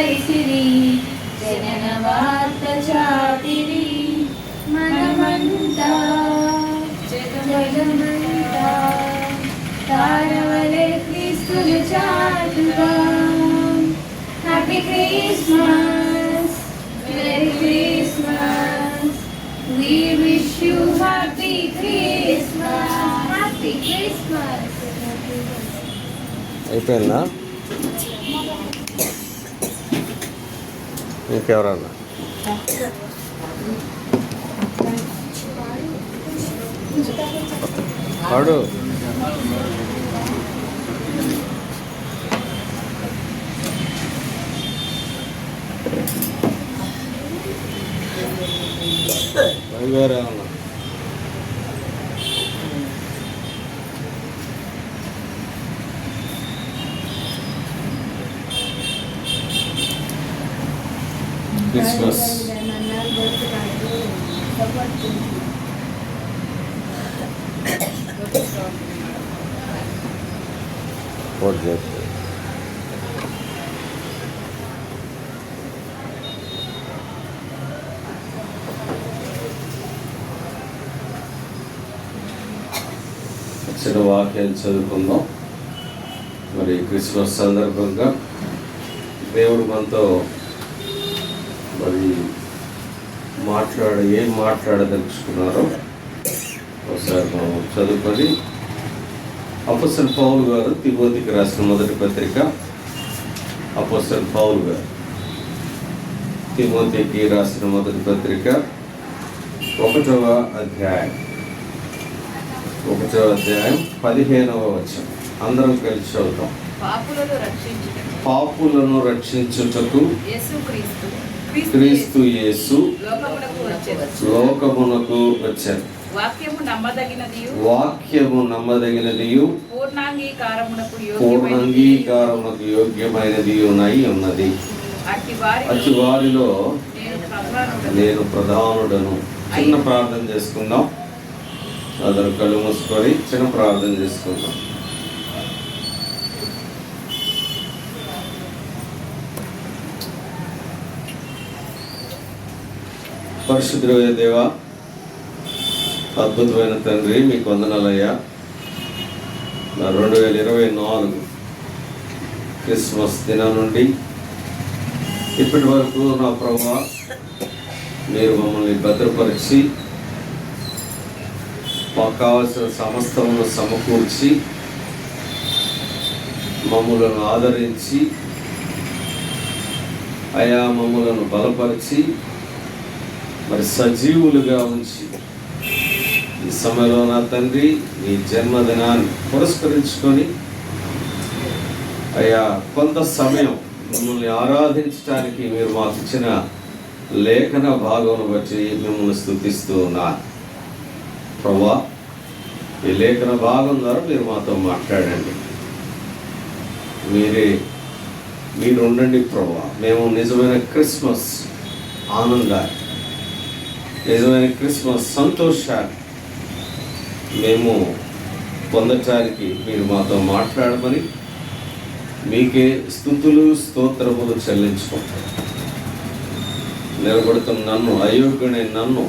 పరిసిరి జనన వార్త చాటిరి మనమంతా జగమంతా తారవలే క్రీస్తును చాటుగా. Happy Christmas, merry Christmas, we wish you happy Christmas, happy Christmas. అయిపోయిందా? ఇంకెవరన్నా? పాడు. వేరేమన్నా? క్రిస్మస్ ఓట్ చేస్తే చిన్న వాక్యాలు చదువుకుందాం. మరి క్రిస్మస్ సందర్భంగా దేవుడు మనతో మరి ఏం మాట్లాడదలుచుకున్నారో ఒకసారి మనం చదువుకొని, అపోస్తలుడైన పౌలు గారు తిమోతికి రాసిన మొదటి పత్రిక, అపోస్తలుడైన పౌలు గారు తిమోతికి రాసిన మొదటి పత్రిక 1వ అధ్యాయం 15వ వచనం అందరం కలిసి చదువుతాం. పాపులను రక్షించుటకు క్రీస్తు యేసు లోకమునకు వచ్చారు. వాక్యము నమ్మదగినదియు పూర్ణాంగీకారమునకు యోగ్యమైనది ఉన్నది. అట్టి వారిలో నేను ప్రధానుడను. చిన్న ప్రార్థన చేసుకుందాం. అందరూ కళ్ళు మూసుకొని చిన్న ప్రార్థన చేసుకుందాం. పరిశుద్ధుడైన దేవా, అద్భుతమైన తండ్రి, మీకు వందనాలయ్యా. 2024 క్రిస్మస్ దినం నుండి ఇప్పటి వరకు నా ప్రభువా మీరు మమ్మల్ని భద్రపరిచి మాకు కావాల్సిన సమస్తమును సమకూర్చి మమ్మలను ఆదరించి అయా మమ్మలను బలపరిచి మరి సజీవులుగా ఉంచి ఈ సమయంలో నా తండ్రి ఈ జన్మదినాన్ని పురస్కరించుకొని అయ్యా కొంత సమయం మిమ్మల్ని ఆరాధించడానికి మీరు మాకు ఇచ్చిన లేఖన భాగం బట్టి మిమ్మల్ని స్తుతిస్తూ ఉన్నారు. ప్రభువా, ఈ లేఖన భాగం ద్వారా మీరు మాతో మాట్లాడండి. మీరు ఉండండి ప్రభువా. మేము నిజమైన క్రిస్మస్ ఆనందాన్ని, నిజమైన క్రిస్మస్ సంతోషాన్ని మేము పొందటానికి మీరు మాతో మాట్లాడమని మీకే స్తుతులు స్తోత్రములు చెల్లించుకుంటాం. నిలబడుతున్న నన్ను, అయోగ్యుడైన నన్ను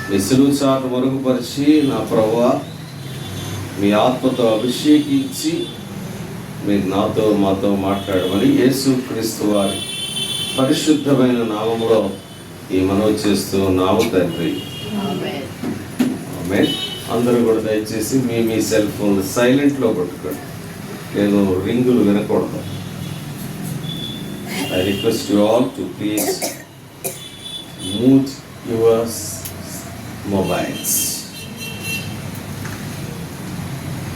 మీ సిలువ చాటు మరుగుపరిచి నా ప్రభువా మీ ఆత్మతో అభిషేకించి మీరు మాతో మాట్లాడమని యేసుక్రీస్తు వారి పరిశుద్ధమైన నామములో ఈ మనవి చేస్తూ ఉన్నాము తండ్రి. ఆమేన్. అందరూ కూడా దయచేసి మీ సెల్ ఫోన్ సైలెంట్లో పెట్టుకోండి. నేను రింగులు వినకూడదు. I request you all to please mute your mobiles.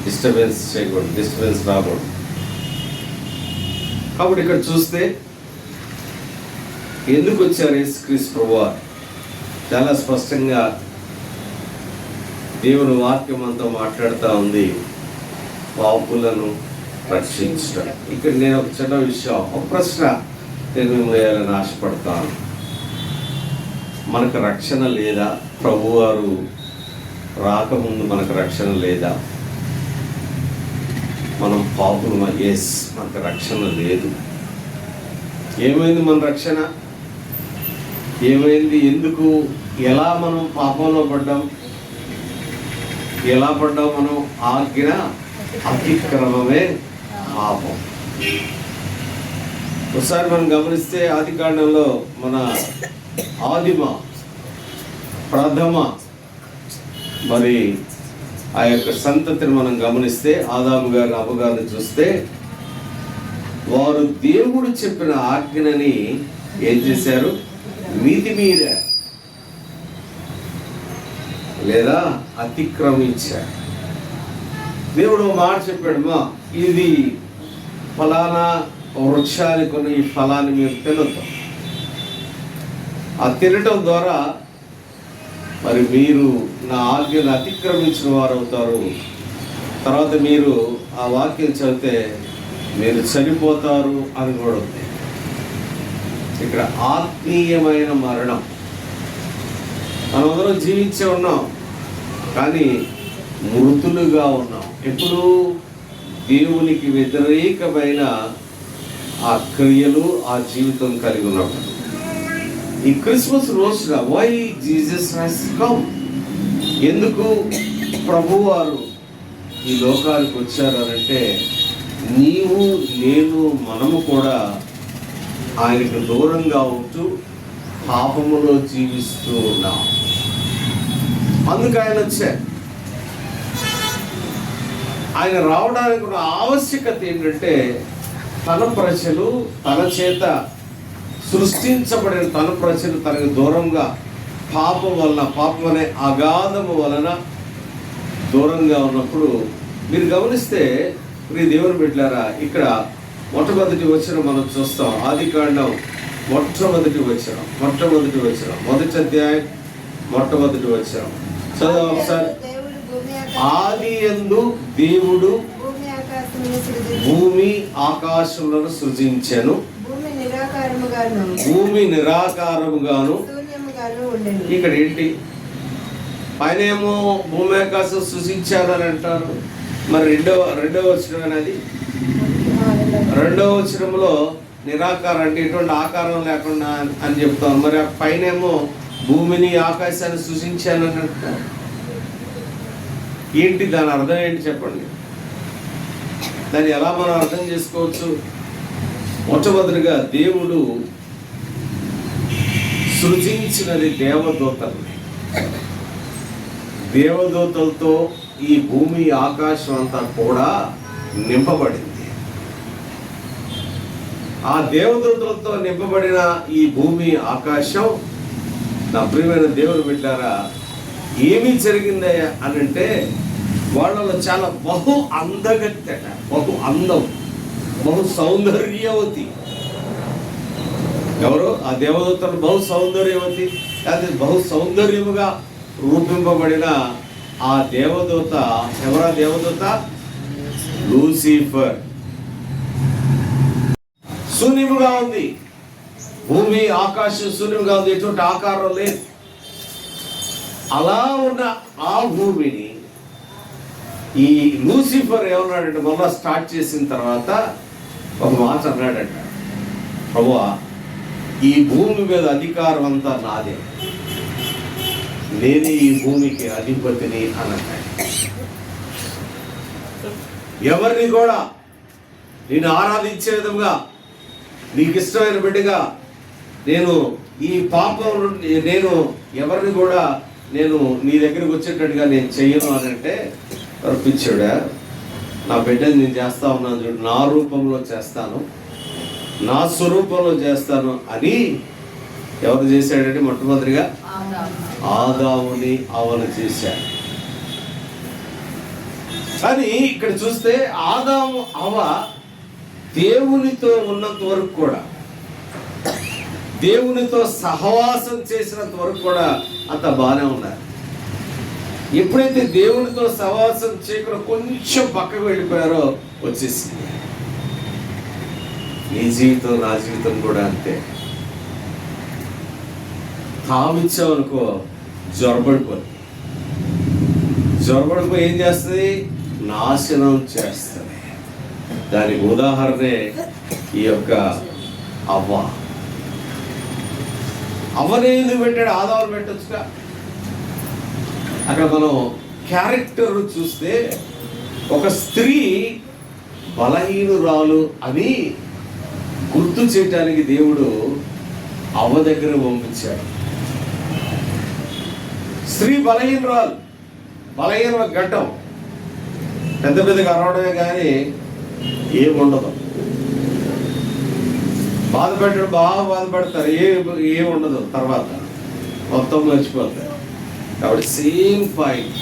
Disturbance చేయకూడదు, డిస్టర్బెన్స్ రాకూడదు. కాబట్టి ఇక్కడ చూస్తే ఎందుకు వచ్చారు యేసుక్రీస్తు ప్రభువా చాలా స్పష్టంగా దేవుని వాక్యం అంతా మాట్లాడుతూ ఉంది. పాపులను రక్షించడం. ఇక్కడ నేను ఒక చిన్న విషయం, ఒక ప్రశ్న నేను వేయాలని ఆశపడతాను. మనకు రక్షణ లేదా? ప్రభువారు రాకముందు మనకు రక్షణ లేదా? మనం పాపులు, ఎస్, మనకు రక్షణ లేదు. ఏమైంది మన రక్షణ? ఏమైంది? ఎందుకు? ఎలా మనం పాపంలో పడ్డాం? ఎలా పడ్డాం మనం? ఆజ్ఞ అతిక్రమమే పాపం. ఒకసారి మనం గమనిస్తే ఆది కాండంలో మన ఆదిమ ప్రథమ మరి ఆ యొక్క సంతతిని మనం గమనిస్తే ఆదాము గారు అవ్వ గారిని చూస్తే వారు దేవుడు చెప్పిన ఆజ్ఞని ఏం చేశారు? మితిమీరారు లేదా అతిక్రమించారు. దేవుడు మాట చెప్పాడు, మా ఇది ఫలానా వృక్షానికి ఉన్న ఈ ఫలాన్ని మీరు తినొద్దు. ఆ తినటం ద్వారా మరి మీరు నా ఆజ్ఞను అతిక్రమించిన వారు అవుతారు. తర్వాత మీరు ఆ వాక్యం చదివితే మీరు చనిపోతారు అని కూడా ఉంది. ఇక్కడ ఆత్మీయమైన మరణం. మనమందరం జీవించే ఉన్నాం, కానీ మృతులుగా ఉన్నాం. ఎప్పుడు? దేవునికి వ్యతిరేకమైన ఆ క్రియలు, ఆ జీవితం కలిగి ఉన్నప్పుడు. ఈ క్రిస్మస్ రోజున వై జీసస్ హస్ కమ్, ఎందుకు ప్రభువారు ఈ లోకానికి వచ్చారు అంటే, నీవు నేను మనము కూడా ఆయనకు దూరంగా ఉంటూ పాపములో జీవిస్తూ ఉన్నాం. అందుకు ఆయన వచ్చారు. ఆయన రావడానికి ఉన్న ఆవశ్యకత ఏంటంటే, తన ప్రజలు తన చేత సృష్టించబడిన తన ప్రజలు తనకు దూరంగా పాపం వలన, పాపం అనే అగాధము వలన దూరంగా ఉన్నప్పుడు, మీరు గమనిస్తే మీరు దేవుని బిడ్డలారా, ఇక్కడ మొట్టమొదటి వచనం మనం చూస్తాం. ఆది కాండం మొట్టమొదటి వచనం, మొదటి అధ్యాయం మొట్టమొదటి వచనం చదువు ఒకసారి. ఆది యందు దేవుడు భూమి ఆకాశములను సృజించెను, భూమి నిరాకారముగాను. ఇక్కడ ఏంటి? పైన ఏమో భూమి ఆకాశం సృజించాలని అంటారు, మరి రెండవ వచనం అనేది, రెండవ వచనంలో నిరాకారం అంటే ఎటువంటి ఆకారం లేకుండా అని చెప్తాం. మరి ఆ పైన ఏమో భూమిని ఆకాశాన్ని సృజించానని అంటారు. ఏంటి దాని అర్థం ఏంటి చెప్పండి? దాన్ని ఎలా మనం అర్థం చేసుకోవచ్చు? మొట్టమొదటిగా దేవుడు సృజించినది దేవదూతల్ని. దేవదూతలతో ఈ భూమి ఆకాశం అంతా కూడా నింపబడింది. ఆ దేవదూతలతో నింపబడిన ఈ భూమి ఆకాశం, నా ప్రియమైన దేవుని బిడ్డారా, ఏమి జరిగిందయ్యా అని అంటే, వాళ్ళలో చాలా బహు అందగత్తెట, బహు అందం, బహు సౌందర్యవతి. ఎవరు? ఆ దేవదూతలు బహు సౌందర్యవతి, అది బహు సౌందర్యముగా రూపింపబడిన ఆ దేవదూత. ఎవరా దేవదూత? లూసిఫర్. శూన్యముగా ఉంది భూమి, ఆకాశం శూన్యంగా ఉంది, ఎటువంటి ఆకారం లేదు. అలా ఉన్న ఆ భూమిని ఈ లూసిఫర్ ఏమన్నాడంటే, మళ్ళా స్టార్ట్ చేసిన తర్వాత ఒక మాట అన్నాడంట, ప్రభువా ఈ భూమి మీద అధికారం అంతా నాదే, నేనే ఈ భూమికి అధిపతిని అన్నాడు. ఎవరిని కూడా నేను ఆరాధించే విధంగా, నీకు ఇష్టమైన బిడ్డగా నేను ఈ పాపం నుండి నేను ఎవరిని కూడా నేను నీ దగ్గరికి వచ్చేటట్టుగా నేను చెయ్యను అని అంటే, పిచ్చాడా, నా బిడ్డని నేను చేస్తా ఉన్నాను చూడు, నా రూపంలో చేస్తాను, నా స్వరూపంలో చేస్తాను అని ఎవరు చేశాడంటే, మొట్టమొదటిగా ఆదాముని అవను చేశాడు. కానీ ఇక్కడ చూస్తే ఆదాము అవ దేవునితో ఉన్నంత వరకు కూడా, దేవునితో సహవాసం చేసినంత వరకు కూడా అంత బాగానే ఉన్నారు. ఎప్పుడైతే దేవునితో సహవాసం చేయకుండా కొంచెం పక్కకు వెళ్ళిపోయారో వచ్చేసింది. నీ జీవితం, నా జీవితం కూడా అంతే. తామిచ్చామనుకో జ్వరపడిపోయి ఏం చేస్తుంది? నాశనం చేస్తుంది. దానికి ఉదాహరణే ఈ యొక్క అవ్వనే ఎందుకు పెట్టాడు? ఆదాము పెట్టొచ్చుగా. అక్కడ మనం క్యారెక్టర్ చూస్తే ఒక స్త్రీ బలహీనురాలు అని గుర్తు చేయటానికి దేవుడు అవ్వ దగ్గర పంపించాడు. స్త్రీ బలహీనురాలు, బలహీన ఘట్టం, పెద్ద పెద్దగా అరవడమే కానీ ఏముండదు. బాధపెట్టడం బాగా బాధపడతారు, ఏముండదు, తర్వాత మొత్తం మర్చిపోతారు. కాబట్టి సేమ్ పాయింట్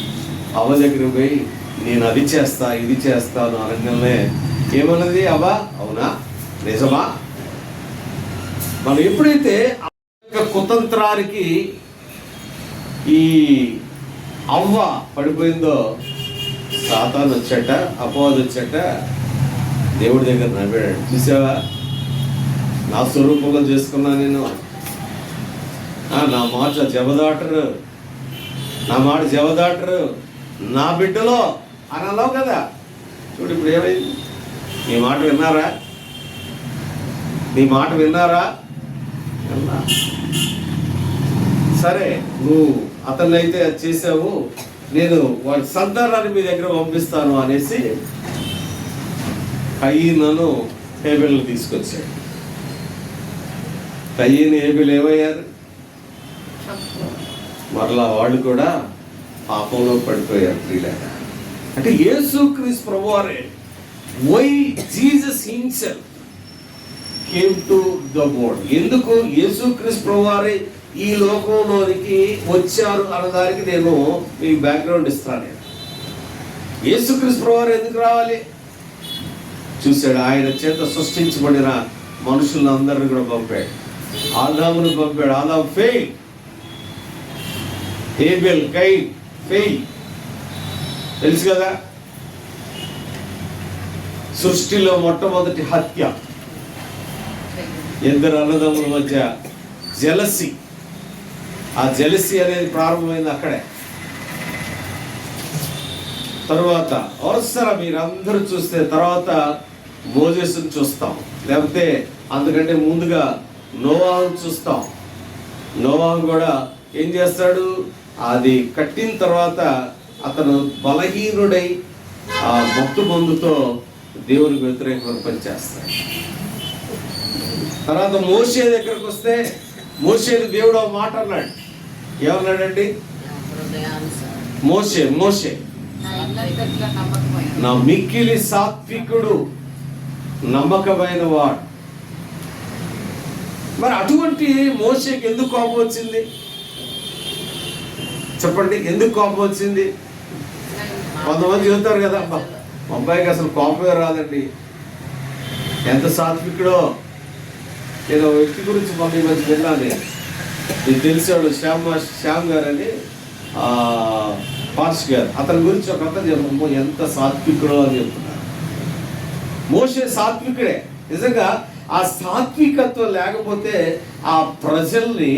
అవ్వ దగ్గర పోయి నేను అది చేస్తా ఇది చేస్తాను అనగానే ఏమన్నది అవ్వ? అవునా, నిజమా? మనం ఎప్పుడైతే కుతంత్రానికి ఈ అవ్వ పడిపోయిందో సాతాను వచ్చాట, అపవాదు వచ్చాట, దేవుడి దగ్గర నవ్వాడు. చూసావా, నా స్వరూపంలో చేసుకున్నా నేను, నా మాట జవదాటరు, నా మాట జవదాటరు, నా బిడ్డలో అని అన్నావు కదా. చూడు ఇప్పుడు ఏమైంది? నీ మాట విన్నారా? నీ మాట విన్నారా? సరే, నువ్వు అతన్ని అయితే చేసావు, నేను వాడి సంతానాన్ని మీ దగ్గర పంపిస్తాను అనేసి కయీనును హేబెల్ని తీసుకొచ్చాడు. కయీను, హేబెల్ ఏమయ్యారు? మరలా వాళ్ళు కూడా పాపంలో పడిపోయారు. ప్రియులారా, అంటే యేసుక్రీస్తు ప్రభువారే, why Jesus himself came to the world. ఎందుకు యేసుక్రీస్తు ప్రభువారే ఈ లోకంలోనికి వచ్చారు అన్నదానికి నేను మీకు బ్యాక్గ్రౌండ్ ఇస్తాను. యేసుక్రీస్తు ప్రభువారు ఎందుకు రావాలి? చూశాడు, ఆయన చేత సృష్టించబడిన మనుషులందరినీ కూడా పంపాడు. ఆదామును పంపాడు. ఆదాము ఫెయిల్, హేబెల్ కయీన్ ఫెయిల్, తెలుసు కదా. సృష్టిలో మొట్టమొదటి హత్య, ఇద్దరు అన్నదమ్ముల మధ్య జెలసీ. ఆ జెలసీ అనేది ప్రారంభమైంది అక్కడే. తర్వాత అవసర మీరందరూ చూస్తే తర్వాత మోజెస్ని చూస్తాం, లేకపోతే అందుకంటే ముందుగా నోవాహును చూస్తాం. నోవాహు కూడా ఏం చేస్తాడు? అది కట్టిన తర్వాత అతను బలహీనుడై ఆ మత్తు మందుతో దేవునికి వ్యతిరేకంగా పనిచేస్తాడు. తర్వాత మోషే దగ్గరకు వస్తే మోషేని దేవుడు ఆ మాట అన్నాడు. ఏమన్నాడండి? మోషే మోషే నా మిక్కిలి సాత్వికుడు, నమ్మకమైన వాడు. మరి అటువంటి మోషేకి ఎందుకు కోపం వచ్చింది? చెప్పండి, ఎందుకు కోపం వచ్చింది? కొంతమంది చెబుతారు కదా, మా అబ్బాయికి అసలు కోపమే రాదండి, ఎంత సాత్వికుడో. నేను వ్యక్తి గురించి మొన్న ఈ మధ్య విన్నాను. మీకు తెలిసేవాడు శ్యామ్ గారు అని, పార్ష్ గారు, అతని గురించి ఒక అతను చెప్పు ఎంత సాత్వికుడో అని చెప్తున్నారు. మోషే సాత్వికుడే. నిజంగా ఆ సాత్వికత్వం లేకపోతే ఆ ప్రజల్ని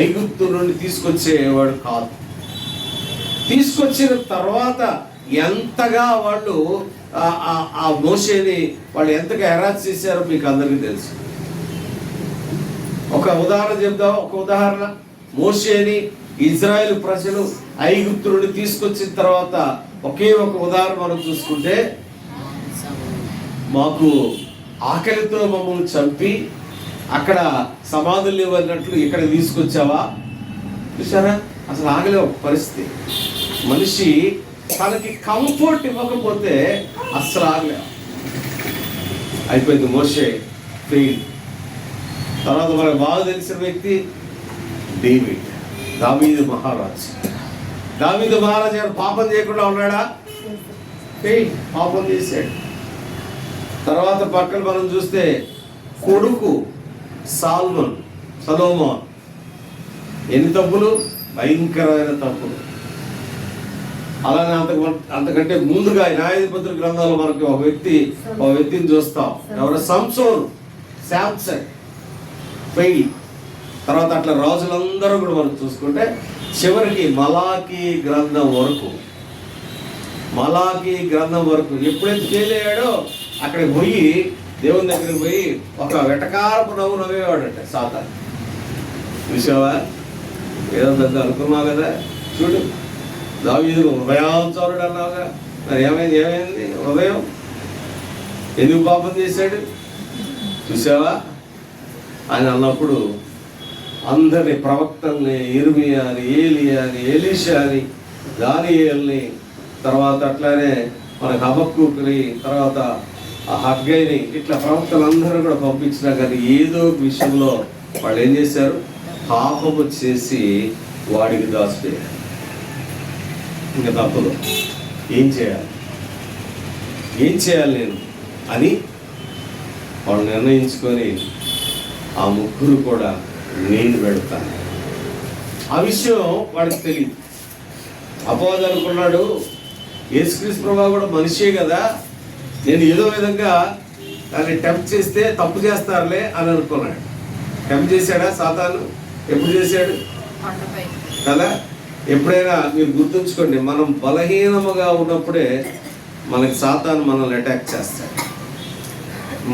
ఐగుప్తు నుండి తీసుకొచ్చేవాడు కాదు. తీసుకొచ్చిన తర్వాత ఎంతగా వాళ్ళు ఆ మోషేని వాళ్ళు ఎంతగా హెరాస్ చేశారో మీకు అందరికీ తెలుసు. ఒక ఉదాహరణ చెప్దాం. ఒక ఉదాహరణ, మోషేని ఇజ్రాయెల్ ప్రజలు ఐగుప్తు నుండి తీసుకొచ్చిన తర్వాత ఒకే ఒక ఉదాహరణ మనం చూసుకుంటే, మాకు ఆకలితో మమ్మల్ని చంపి అక్కడ సమాధులు ఇవ్వనట్లు ఇక్కడ తీసుకొచ్చావా? చూసారా, అసలు ఆగలే ఒక పరిస్థితి. మనిషి తనకి కంఫర్ట్ ఇవ్వకపోతే అస్సలు ఆగలే. అయిపోయింది, మోషే ఫెయిల్. తర్వాత మనకు బాగా తెలిసిన వ్యక్తి డేవిడ్, దావీదు మహారాజు. దావీదు మహారాజు గారు పాపం చేయకుండా ఉన్నాడా? పాపం చేశాడు. తర్వాత పక్కన మనం చూస్తే కొడుకు సలోమోన్, ఎన్ని తప్పులు, భయంకరమైన తప్పులు. అలానే అంతకంటే ముందుగా న్యాయాధిపతుల గ్రంథాల్లో మనకి ఒక వ్యక్తిని చూస్తాం. ఎవరు? శాంసన్ ఫెయిల్. తర్వాత అట్లా రాజులందరూ కూడా మనం చూసుకుంటే చివరికి మలాకీ గ్రంథం వరకు ఎప్పుడైతే ఫెయిల్ అయ్యాడో అక్కడికి పోయి దేవుని దగ్గరికి పోయి ఒక వెటకారపు నవ్వు నవ్వేవాడట సాతాను. చూసావా, ఏదో పెద్ద అనుకున్నావు కదా, చూడు దావీదు హృదయాంచరుడు అన్నావుగా, మరి ఏమైంది హృదయం? ఎందుకు పాపం చేశాడు చూసావా అని అన్నప్పుడు అందరినీ ప్రవక్తల్ని, ఇర్మియాని, ఏలియాని, ఎలీషా అని, దానియేల్ని, తర్వాత అట్లానే మనకు హబక్కూకుని, తర్వాత హగ్గైని, ఇట్లా ప్రవక్తలందరూ కూడా పంపించినా కానీ ఏదో ఒక విషయంలో వాళ్ళు ఏం చేశారు? పాపము చేసి వాడికి దాచిపోయారు. ఇంకా తప్పదు, ఏం చేయాలి నేను అని వాళ్ళు నిర్ణయించుకొని ఆ ముగ్గురు కూడా నేను పెడతాను. ఆ విషయం వాడికి తెలియదు. అపవాది అనుకున్నాడు యేసుక్రీస్తు ప్రభువు కూడా మనిషే కదా, నేను ఏదో విధంగా దాన్ని టెంప్ట్ చేస్తే తప్పు చేస్తారులే అని అనుకున్నాడు. టెంప్ట్ చేశాడా సాతాను? ఎప్పుడు చేశాడు కదా? ఎప్పుడైనా మీరు గుర్తుంచుకోండి, మనం బలహీనముగా ఉన్నప్పుడే మనకి సాతాను మనల్ని అటాక్ చేస్తాడు.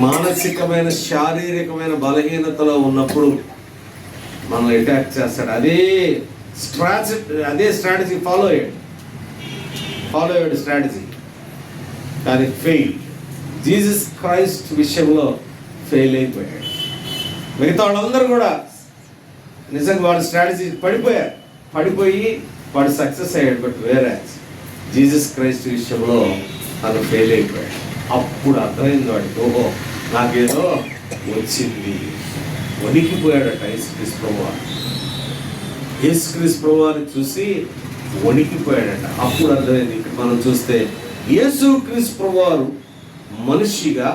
మానసికమైన, శారీరకమైన బలహీనతలో ఉన్నప్పుడు మనల్ని అటాక్ చేస్తాడు. అదే స్ట్రాటజీ ఫాలో అయ్యాడు స్ట్రాటజీ, కానీ ఫెయిల్. జీసస్ క్రైస్ట్ విషయంలో ఫెయిల్ అయిపోయాడు. మిగతా వాళ్ళందరూ కూడా నిజంగా వాడి స్ట్రాటజీ పడిపోయి వాడు సక్సెస్ అయ్యాడు. బట్ వేరే జీసస్ క్రైస్ట్ విషయంలో తను ఫెయిల్ అయిపోయాడు. అప్పుడు అర్థమైంది వాడికి, ఓహో నాకేదో వచ్చింది. వణికిపోయాడట యేసుక్రీస్తు ప్రభువాని చూసి వణికిపోయాడట. అప్పుడు అర్థమైంది. ఇక్కడ మనం చూస్తే యేసుక్రీస్తు ప్రభువారు మనిషిగా,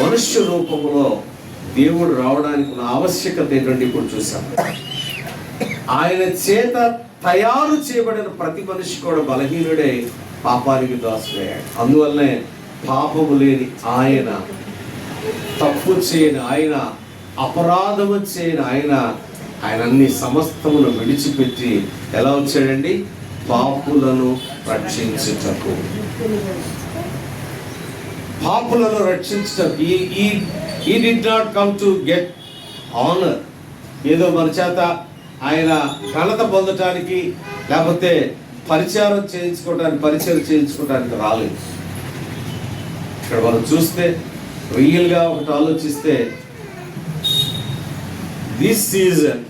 మనుష్య రూపంలో దేవుడు రావడానికి ఉన్న ఆవశ్యకత ఏంటంటే ఇప్పుడు చూసాం. ఆయన చేత తయారు చేయబడిన ప్రతి మనిషి కూడా బలహీనుడై పాపానికి దాసులయ్యాడు. అందువల్లనే పాపము లేని ఆయన, తప్పు చేయని ఆయన, అపరాధము చేయని ఆయన అన్ని సమస్తమును విడిచిపెట్టి ఎలా వచ్చాడండి? పాపులను రక్షించుటకు. He did not come to get honor. ఏదో మన చేత ఆయన ఘనత పొందటానికి, లేకపోతే పరిచయం చేయించుకోవడానికి రాలేదు. ఇక్కడ మనం చూస్తే రియల్గా ఒకటి ఆలోచిస్తే, this season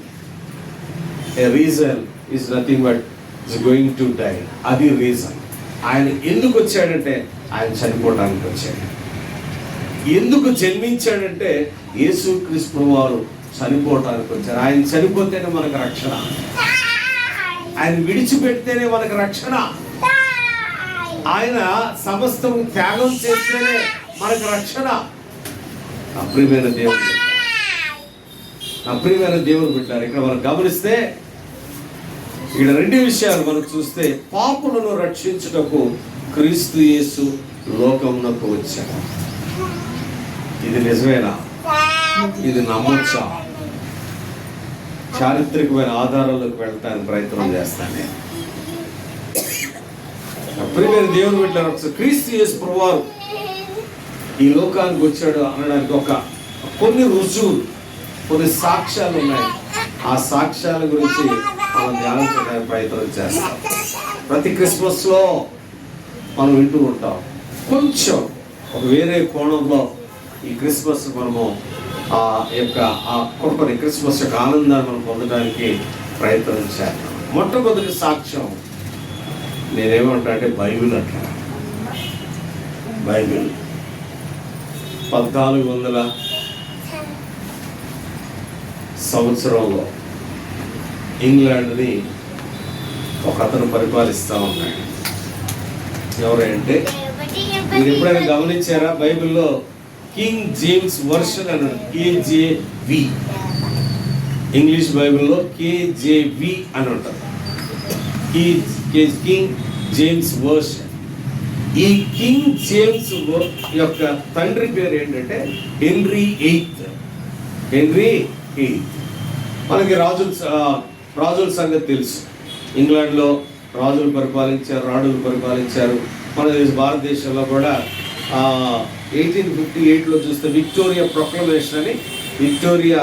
a reason is nothing but is going to die. అది రీజన్. ఆయన ఎందుకు వచ్చాడంటే ఆయన చనిపోవడానికి వచ్చాడు. ఎందుకు జన్మించాడంటే యేసుక్రీస్తు వారు చనిపోవటానికి వచ్చారు. ఆయన చనిపోతేనే మనకు రక్షణ, ఆయన విడిచిపెడితేనే మనకు రక్షణ, ఆయన సమస్తం త్యాగం చేస్తేనే మనకు రక్షణ. అప్రియమైన దేవుడు పెట్టారు. ఇక్కడ మనం గమనిస్తే ఇక్కడ రెండు విషయాలు మనం చూస్తే, పాపులను రక్షించుటకు క్రీస్తు యేసు లోకమునకు వచ్చాడు. ఇది నిజమేనా? ఇది నమ్మొచ్చా? చారిత్రకమైన ఆధారాలకు వెళ్ళటానికి ప్రయత్నం చేస్తాను. ప్రియమైన దేవుని బిడ్డలారా, క్రీస్తు యేసు ప్రభువారు ఈ లోకానికి వచ్చాడు అనడానికి కొన్ని రుజువులు, కొన్ని సాక్ష్యాలు ఉన్నాయి. ఆ సాక్ష్యాల గురించి మనం ధ్యానం చేయడానికి ప్రయత్నం చేస్తాం. ప్రతి క్రిస్మస్లో మనం వింటూ ఉంటాం. కొంచెం ఒక వేరే కోణంలో ఈ క్రిస్మస్ మనము ఆ కృపని, క్రిస్మస్ యొక్క ఆనందాన్ని మనం పొందడానికి ప్రయత్నం చేస్తాం. మొట్టమొదటి సాక్ష్యం నేనేమంటా అంటే బైబిల్. అట్లా బైబిల్ 1400 సంవత్సరంలో ఇంగ్లాండ్ని ఒక అతను పరిపాలిస్తూ ఉన్నాడు. ఎవరంటే, మీరు ఎప్పుడైనా గమనించారా? బైబిల్లో కింగ్ జేమ్స్ వర్షన్ అని, KJV. ఇంగ్లీష్ బైబిల్లో KJV అని ఉంటుంది. King James version. ఈ కింగ్ జేమ్స్ యొక్క తండ్రి పేరు ఏంటంటే హెన్రీ VIII. మనకి రాజుల సంగతి తెలుసు. ఇంగ్లాండ్లో రాణులు పరిపాలించారు. మన భారతదేశంలో కూడా 1858లో చూస్తే విక్టోరియా ప్రొక్లమేషన్ అని, విక్టోరియా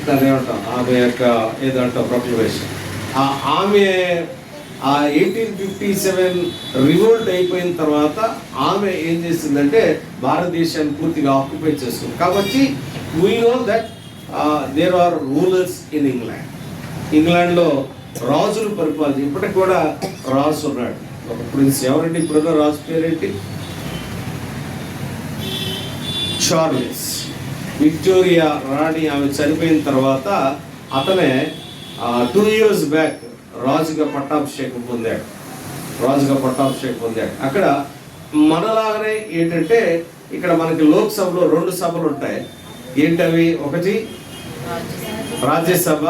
దాన్ని ఏమంటాం, ఆమె యొక్క ఏదంటాం ప్రొక్లమేషన్, ఆమె 1857 రివోల్ట్ అయిపోయిన తర్వాత ఆమె ఏం చేసిందంటే భారతదేశాన్ని పూర్తిగా ఆక్యుపై చేస్తుంది. కాబట్టి we know that there are rulers in England. ఇంగ్లాండ్లో రాజులు పరిపాలన, ఇప్పటికి కూడా రాజు ఉన్నాడు, ఒక ప్రిన్స్. ఎవరండి ఇప్పుడున్న రాజు పేరేంటి? చార్లెస్. విక్టోరియా రాణి ఆమె చనిపోయిన తర్వాత అతనే 2 years బ్యాక్ రాజుగా పట్టాభిషేకం పొందాడు. అక్కడ మనలాగానే ఏంటంటే ఇక్కడ మనకి లోక్సభలో 2 సభలు ఉంటాయి. ఏంటవి? ఒకటి రాజ్యసభ,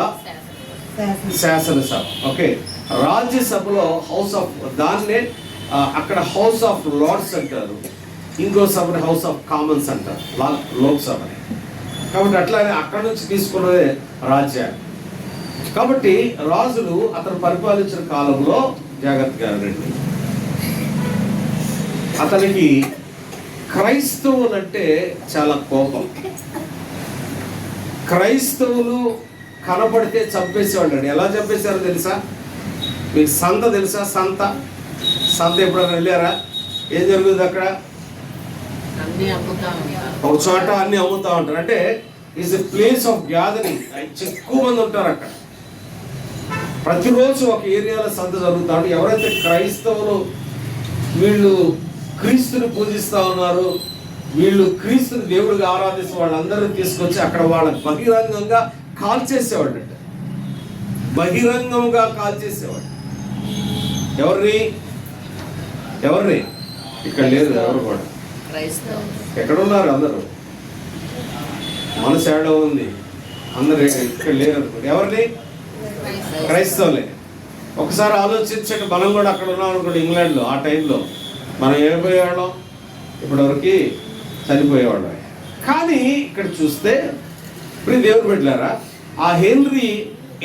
శాసనసభ. ఓకే, రాజ్యసభలో హౌస్ ఆఫ్, దాన్నే అక్కడ హౌస్ ఆఫ్ లార్డ్స్ అంటారు, ఇంకో సభని హౌస్ ఆఫ్ కామన్స్ అంటారు, లోక్సభని. కాబట్టి అట్లానే అక్కడ నుంచి తీసుకున్నదే రాజ్యాన్ని. కాబట్టి రాజులు అతను పరిపాలించిన కాలంలో జాగ్రత్తగా రండి, అతనికి క్రైస్తవులంటే చాలా కోపం. క్రైస్తవులు కనపడితే చంపేసేవాళ్ళు. ఎలా చంపేశారో తెలుసా? మీకు సంత తెలుసా? సంత ఎప్పుడైనా వెళ్ళారా? ఏం జరుగుతుంది అక్కడ? ఒక చోట అన్ని అమ్ముతా ఉంటారు. అంటే is a place of gathering. ఎక్కువ మంది ఉంటారు అక్కడ. ప్రతిరోజు ఒక ఏరియాలో సంత జరుగుతూ ఉంటుంది. ఎవరైతే క్రైస్తవులు వీళ్ళు క్రీస్తుని పూజిస్తూ ఉన్నారు, వీళ్ళు క్రీస్తుని దేవుడిగా ఆరాధిస్తూ వాళ్ళందరినీ తీసుకొచ్చి అక్కడ వాళ్ళ బహిరంగంగా కాల్చేసేవాడు. బహిరంగంగా కాల్చేసేవాడు. ఎవరిని? ఇక్కడ లేదు ఎవరు కూడా. ఎక్కడున్నారు అందరూ? మనసు ఏడో ఉంది, అందరు ఇక్కడ లేరు. ఎవరిని? క్రైస్తవులే. ఒకసారి ఆలోచించండి, మనం కూడా అక్కడ ఉన్నాం అనుకోండి, ఇంగ్లాండ్లో ఆ టైంలో మనం ఏమైపోయేవాళ్ళం? ఇప్పటివరకు చనిపోయేవాళ్ళం. కానీ ఇక్కడ చూస్తే ఇప్పుడు దేవుడు పెట్టారా, ఆ హెన్రీ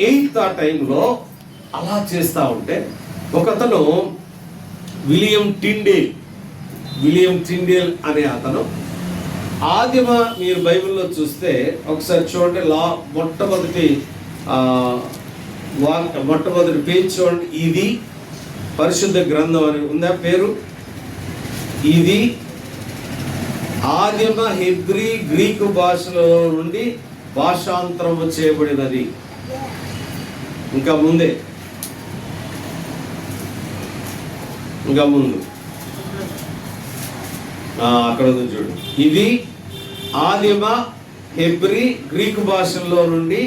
8th ఆ టైంలో అలా చేస్తూ ఉంటే ఒకతను విలియం టిండేల్ అనే అతను ఆదిమ, మీరు బైబిల్లో చూస్తే ఒకసారి చూడండి, మొట్టమొదటి పేజ్ చూడండి. ఇది పరిశుద్ధ గ్రంథం అని ఉందా పేరు? ఇది ఆదిమ హెబ్రీ గ్రీకు భాషలో నుండి భాషాంతరము చేయబడినది. ఇంకా ముందు అక్కడ చూడు. ఇది ఆదిమ హెబ్రీ గ్రీకు భాషల్లో నుండి,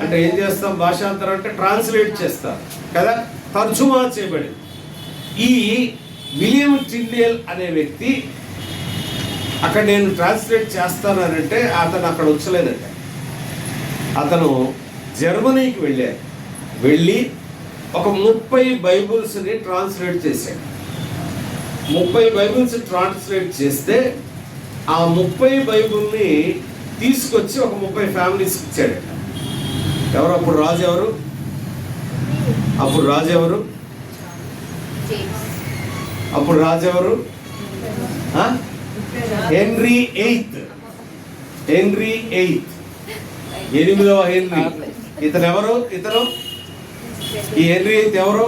అంటే ఏం చేస్తాం? భాషాంతరం అంటే ట్రాన్స్లేట్ చేస్తాం కదా, తర్జుమా చేయబడింది. ఈ విలియం టిండేల్ అనే వ్యక్తి అక్కడ నేను ట్రాన్స్లేట్ చేస్తానంటే అతను అక్కడ వచ్చలేదంట. అతను జర్మనీకి వెళ్ళి ఒక 30 బైబుల్స్ని ట్రాన్స్లేట్ చేశాడు. 30 బైబుల్స్ ట్రాన్స్లేట్ చేస్తే ఆ 30 బైబుల్ని తీసుకొచ్చి ఒక 30 ఫ్యామిలీస్కి ఇచ్చాడు. ఎవరు అప్పుడు రాజు ఎవరు? Henry 8th. 8వ హెన్రీ. ఇతను ఈ హెన్రీ 8th ఎవరు?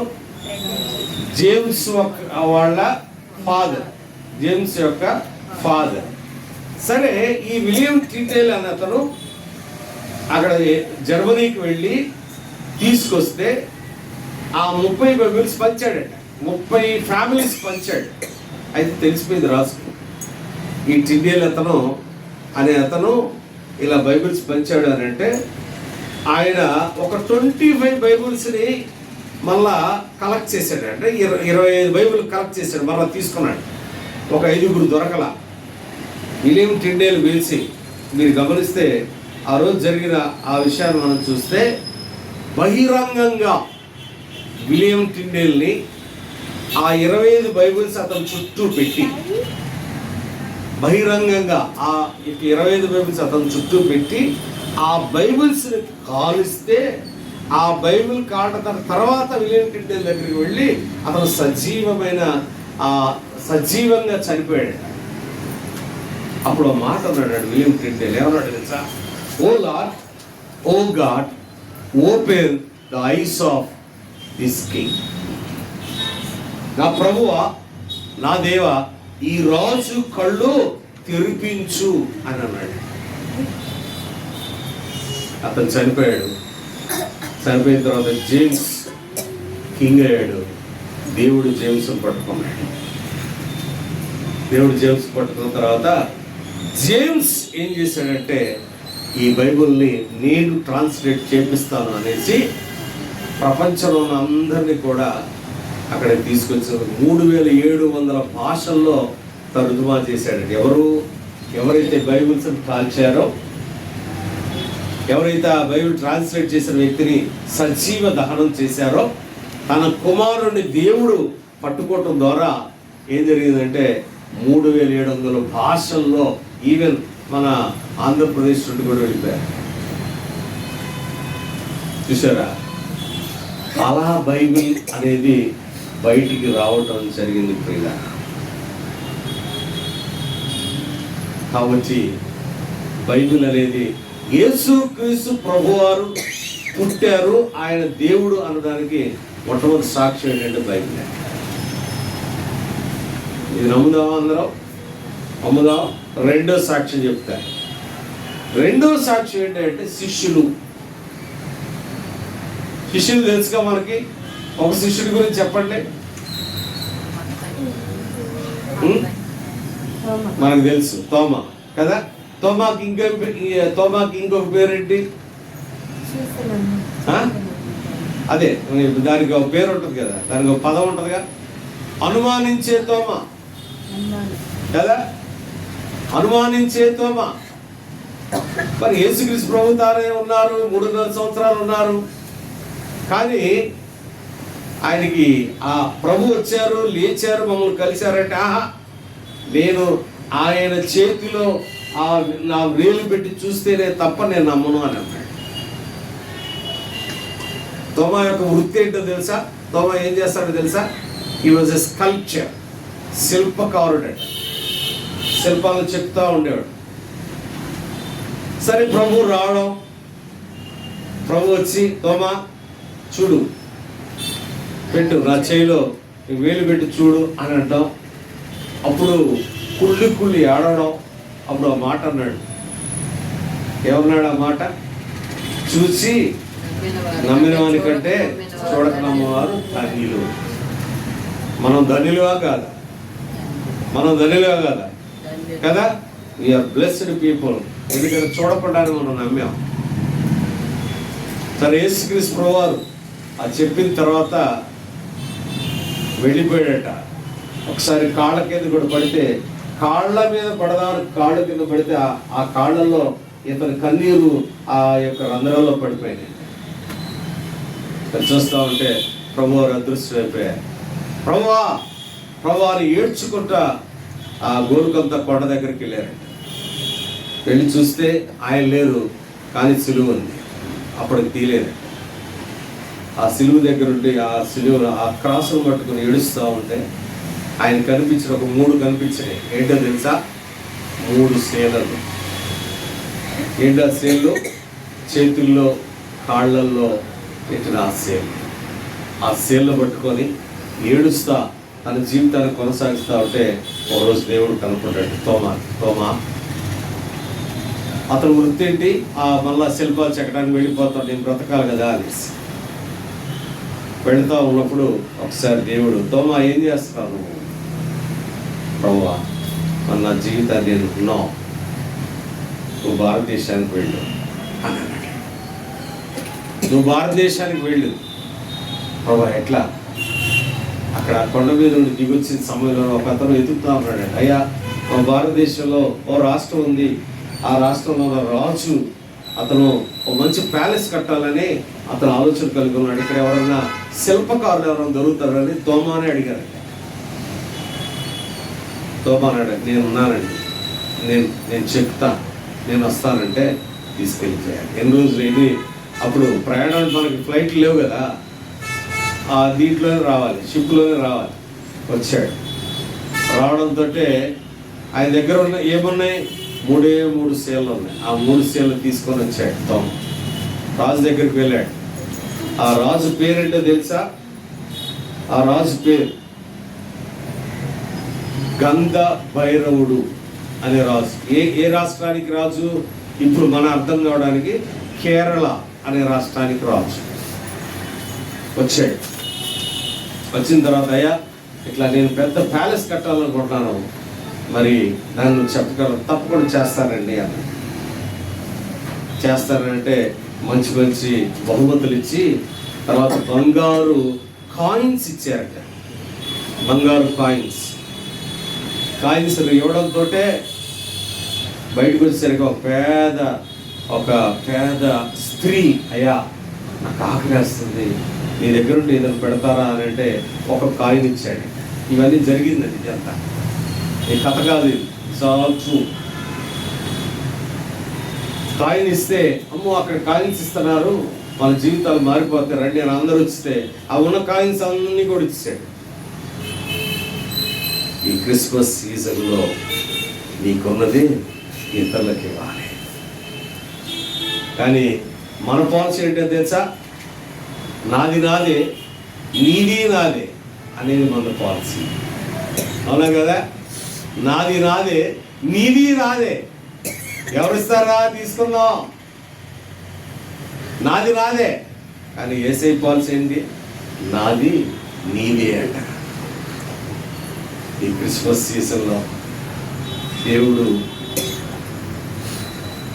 జేమ్స్ వాళ్ళ ఫాదర్, జేమ్స్ యొక్క ఫాదర్. సరే, ఈ విలియం టిండేల్ అనే అతను అక్కడ జర్మనీకి వెళ్ళి తీసుకొస్తే ఆ 30 బైబిల్స్ పంచాడట. 30 ఫ్యామిలీస్ పంచాడు. అయితే తెలిసిపోయింది రాజుకు, ఈ టిండేల్ అనే అతను ఇలా బైబిల్స్ పంచాడు అని. అంటే ఆయన ఒక 25 బైబిల్స్ని మళ్ళా కలెక్ట్ చేశాడు. అంటే 25 బైబిల్ కలెక్ట్ చేశాడు, మళ్ళీ తీసుకున్నాడు. ఒక 5 దొరకల. విలియం టిండేల్ పిలిచి, మీరు గమనిస్తే ఆ రోజు జరిగిన ఆ విషయాన్ని మనం చూస్తే, బహిరంగంగా విలియం టిండేల్ని ఆ 25 బైబిల్స్ అతను చుట్టూ పెట్టి, బహిరంగంగా ఆ 25 బైబిల్స్ అతను చుట్టూ పెట్టి ఆ బైబిల్స్ని కాలిస్తే, ఆ బైబిల్ కాల్చిన తర్వాత విలియం టిండేల్ దగ్గరికి వెళ్ళి అతను సజీవంగా చనిపోయాడు. అప్పుడు ఆ మాట అన్నాడు విలియం టిండేల్, ఏమన్నాడు తెలుసా? O lord, O god, open the eyes of this king. నా ప్రభువా, నా దేవా, ఈ రాజు కళ్ళు తెరిపించు అని అన్నాడు. అతను చనిపోయాడు. చనిపోయిన తర్వాత జేమ్స్ కింగ్ అయ్యాడు. దేవుడు జేమ్స్ని పట్టుకున్నాడు. దేవుడు జేమ్స్ పట్టుకున్న తర్వాత జేమ్స్ ఏం చేశాడంటే, ఈ బైబిల్ని నేను ట్రాన్స్లేట్ చేపిస్తాను అనేసి ప్రపంచంలో ఉన్న అందరినీ కూడా అక్కడ తీసుకొచ్చారు. 3700 భాషల్లో తర్జుమా చేశాడు. ఎవరైతే బైబిల్స్ కాల్చారో, ఎవరైతే ఆ బైబిల్ ట్రాన్స్లేట్ చేసిన వ్యక్తిని సజీవ దహనం చేశారో, తన కుమారుని దేవుడు పట్టుకోవటం ద్వారా ఏం జరిగిందంటే 3700 భాషల్లో ఈవెన్ మన ఆంధ్రప్రదేశ్ నుండి కూడా వెళ్ళిపోయారు. చూసారా? అలా బైబిల్ అనేది బయటికి రావటం జరిగింది ప్రియుల. కాబట్టి బైబిల్ అనేది యేసుక్రీస్తు ప్రభువారు పుట్టారు, ఆయన దేవుడు అన్నదానికి మొట్టమొదటి సాక్ష్యం ఏంటంటే బైబిల్. ఇది నమ్ముదాం, అందరం నమ్ముదాం. రెండో సాక్ష్యం చెప్తారు. రెండో సాక్ష్యం ఏంటంటే శిష్యులు తెలుసుగా మనకి. ఒక శిష్యుడి గురించి చెప్పండి. మనకు తెలుసు, తోమా కదా. తోమాకి ఇంకొక పేరేంటి? అదే, దానికి ఒక పేరు ఉంటుంది కదా, దానికి ఒక పదం ఉంటుందిగా, అనుమానించే తోమా కదా. అనుమానించే తోమా. మరి యేసుక్రీస్తు ప్రభు తానే ఉన్నారు, 3.5 సంవత్సరాలు ఉన్నారు. కానీ ఆయనకి ఆ ప్రభు వచ్చారు, లేచారు, మమ్మల్ని కలిశారంటే, ఆహా, నేను ఆయన చేతిలో నా వేలు పెట్టి చూస్తేనే తప్ప నేను నమ్మను అని అన్నాడు. తోమా యొక్క వృత్తి ఏంటో తెలుసా? తోమా ఏం చేస్తాడో తెలుసా? హీ వాజ్ ఎ స్కల్ప్చర్, శిల్పకారుడు. శిల్పాలు చెప్తా ఉండేవాడు. సరే, ప్రభు రావడం, ప్రభు వచ్చి తోమా చూడు, పెట్టు, నా చేయిలో వేలు పెట్టి చూడు అని అంటాం. అప్పుడు కుళ్ళి ఆడడం. అప్పుడు ఆ మాట అన్నాడు. ఏమన్నాడు ఆ మాట? చూసి నమ్మిన వాని కంటే చూడక నమ్మవారు ధన్యులు. మనం ధన్యులుగా కాదా? మనం ధన్యులుగా కాదా? కదా. We are blessed people. ఎందుకంటే చూడపడ్డానికి మనం నమ్మాం. సరే, యేసుక్రీస్తు ప్రభువారు అది చెప్పిన తర్వాత వెళ్ళిపోయాడట. ఒకసారి కాళ్ళ కింద కూడా పడితే, కాళ్ళ మీద పడదారు, కాళ్ళ కింద పడితే ఆ కాళ్ళల్లో ఇతని కన్నీరు ఆ యొక్క రంధ్రాల్లో పడిపోయినాయి. చూస్తా ఉంటే ప్రభువారు అదృశ్యం అయిపోయారు. ప్రభువారు ఏడ్చుకుంటా ఆ గోరుకంత కొండ దగ్గరికి వెళ్ళారంట. వెళ్ళి చూస్తే ఆయన లేరు, కానీ సిలువ ఉంది. అప్పటికి తీయలేదు. ఆ సిలువ దగ్గర ఉండి ఆ సిలువ ఆ క్రాసును పట్టుకుని ఏడుస్తూ ఉంటే ఆయన కనిపించిన ఒక 3 కనిపించినాయి. ఏంటో తెలుసా? 3 సేలలు. ఏంటో సేలు? చేతుల్లో, కాళ్ళల్లో పెట్టిన ఆ సేలు. ఆ సేళ్ళు పట్టుకొని ఏడుస్తా తన జీవితాన్ని కొనసాగిస్తూ ఉంటే ఒకరోజు దేవుడు కనుక్కుంటాడు, తోమా. అతను వృత్తి ఏంటి? మళ్ళా శిల్పాలు చెక్కడానికి వెళ్ళిపోతాడు, నేను బ్రతకాలి కదా అనేసి వెళుతూ ఉన్నప్పుడు ఒకసారి దేవుడు, తోమా ఏం చేస్తున్నావు నువ్వు? ప్రభువా, మన నా జీవితాన్ని నేను ఉన్నావు, నువ్వు భారతదేశానికి వెళ్ళు అని అన్నాడు. నువ్వు భారతదేశానికి వెళ్ళు. ప్రభా, ఎట్లా? అక్కడ కొండ మీద నుండి దిగొచ్చిన సమయంలో ఒక అతను ఎదుగుతా ఉన్నాడు. అయ్యా, మా భారతదేశంలో ఓ రాష్ట్రం ఉంది, ఆ రాష్ట్రంలో రాజు అతను ఒక మంచి ప్యాలెస్ కట్టాలని అతను ఆలోచన కలిగి ఉన్నాడు. ఇక్కడ ఎవరన్నా శిల్పకారులు ఎవరైనా దొరుకుతారని తోమానే అడిగారండి. తోమా అన్నాడు, నేను ఉన్నానండి, నేను చెప్తా, నేను వస్తానంటే తీసుకెళ్ళిపోయాను. ఎన్ని రోజులు అప్పుడు ప్రయాణానికి మనకి ఫ్లైట్లు లేవు కదా, దీంట్లోనే రావాలి, షిప్లోనే రావాలి. వచ్చాడు. రావడంతో ఆయన దగ్గర ఉన్న ఏమున్నాయి? 3 సేళ్ళు ఉన్నాయి. ఆ 3 సేళ్ళు తీసుకొని వచ్చాడు తోమ. రాజు దగ్గరికి వెళ్ళాడు. ఆ రాజు పేరేంటో తెలుసా? ఆ రాజు పేరు గంధ భైరవుడు అనే రాజు. ఏ రాష్ట్రానికి రాజు? ఇప్పుడు మన అర్థం కావడానికి కేరళ అనే రాష్ట్రానికి రాజు వచ్చాడు. వచ్చిన తర్వాత, అయ్యా ఇట్లా నేను పెద్ద ప్యాలెస్ కట్టాలనుకుంటున్నాను, మరి నన్ను చెప్పగలరు? తప్పకుండా చేస్తానండి అని. చేస్తానంటే మంచి మంచి బహుమతులు ఇచ్చి తర్వాత బంగారు కాయిన్స్ ఇచ్చారట. బంగారు కాయిన్స్ ఇవ్వడంతో బయటకు వచ్చేసరికి ఒక పేద స్త్రీ, అయ్యా నాకు ఆకలేస్తుంది, నీ దగ్గర ఉండి ఏదైనా పెడతారా అని అంటే ఒక కాయిన్ ఇచ్చాడు. ఇవన్నీ జరిగిందండి. ఇదంతా ఈ కథ కాదు, ఇది చాలా ట్రూ. కాయిన్ ఇస్తే, అమ్మో అక్కడ కాయిన్స్ ఇస్తున్నారు, మన జీవితాలు మారిపోతాయి రండి అని అందరూ వస్తే ఆ ఉన్న కాయిన్స్ అన్నీ కూడా ఇచ్చాడు. ఈ క్రిస్మస్ సీజన్లో నీకున్నది ఇతరులకి ఇవ్వాలి. కానీ మన పాలసీ ఏంటో తెలుసా? నాది నాదే, నీది నాదే అనేది మన పాలసీ. అవునా కదా? నాది నాదే, నీది నాదే. ఎవరిస్తారా? తీసుకుందాం, నాది నాదే. కానీ యేసయ్య పాలసీ ఏంటి? నాది నీదే అంట. ఈ క్రిస్మస్ సీజన్లో దేవుడు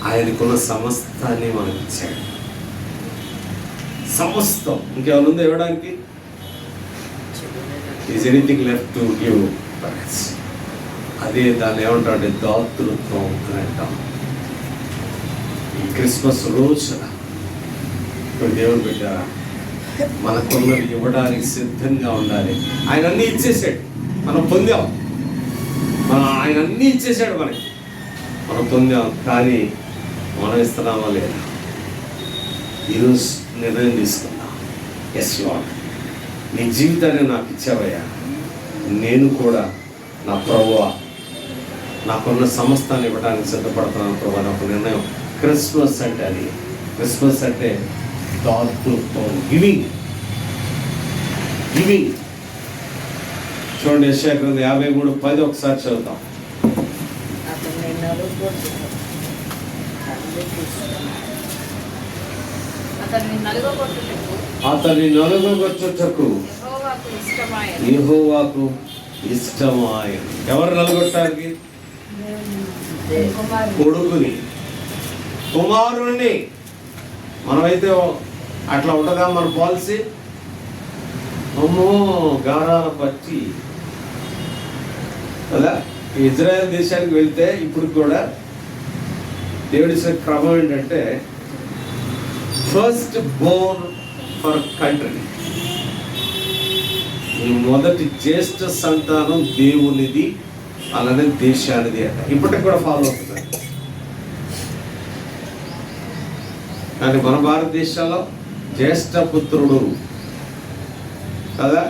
ఆయనకున్న సమస్తాన్ని మనకి ఇచ్చాడు. సమస్తం. ఇంకేమైనా ఉందో ఇవ్వడానికి? Is anything left to give? అదే దాన్ని ఏమంటారంటే దాతృత్వం అని అంటాం. ఈ క్రిస్మస్ రోజున ఇప్పుడు దేవుడు పెట్టారా, మనకున్నది ఇవ్వడానికి సిద్ధంగా ఉండాలి. ఆయన అన్నీ ఇచ్చేసాడు, మనం పొందాం. ఆయన అన్నీ ఇచ్చేసాడు మనకి, మనం పొందాం. కానీ మనం ఇస్తున్నామా లేదా? ఈరోజు నిర్ణయం తీసుకుందాం. ఎస్ లార్డ్, నీ జీవితాన్ని నాకు ఇచ్చావయ్యా, నేను కూడా నా ప్రభువా నాకున్న సమస్తాన్ని ఇవ్వడానికి సిద్ధపడుతున్నాను ప్రభు. నాకు నిర్ణయం. క్రిస్మస్ అంటే అది. క్రిస్మస్ అంటే దాతృత్వం, గివింగ్. చూడండి, యెషయా గ్రంథం 53:10 ఒకసారి చదువుతాం. అతని నలుగొట్టుటకు యెహోవాకు ఇష్టమాయెను. ఎవరు నలుగొట్టడానికి? కొడుకుని, కుమారుణ్ణి. మనమైతే అట్లా ఉండదా మన పాలసీ? అమ్మో గారాల పట్టి కదా. ఇజ్రాయెల్ దేశానికి వెళ్తే ఇప్పుడు కూడా దేవుడిచ్చే క్రమం ఏంటంటే ఫస్ట్ బోర్న్ ఫర్ కంట్రీ, ఈ మొదటి జ్యేష్ఠ సంతానం దేవునిది, అలానే దేశానిది అంట. ఇప్పటికి కూడా ఫాలో అవుతున్నారు. కానీ మన భారతదేశంలో జ్యేష్ఠ పుత్రుడు కదా,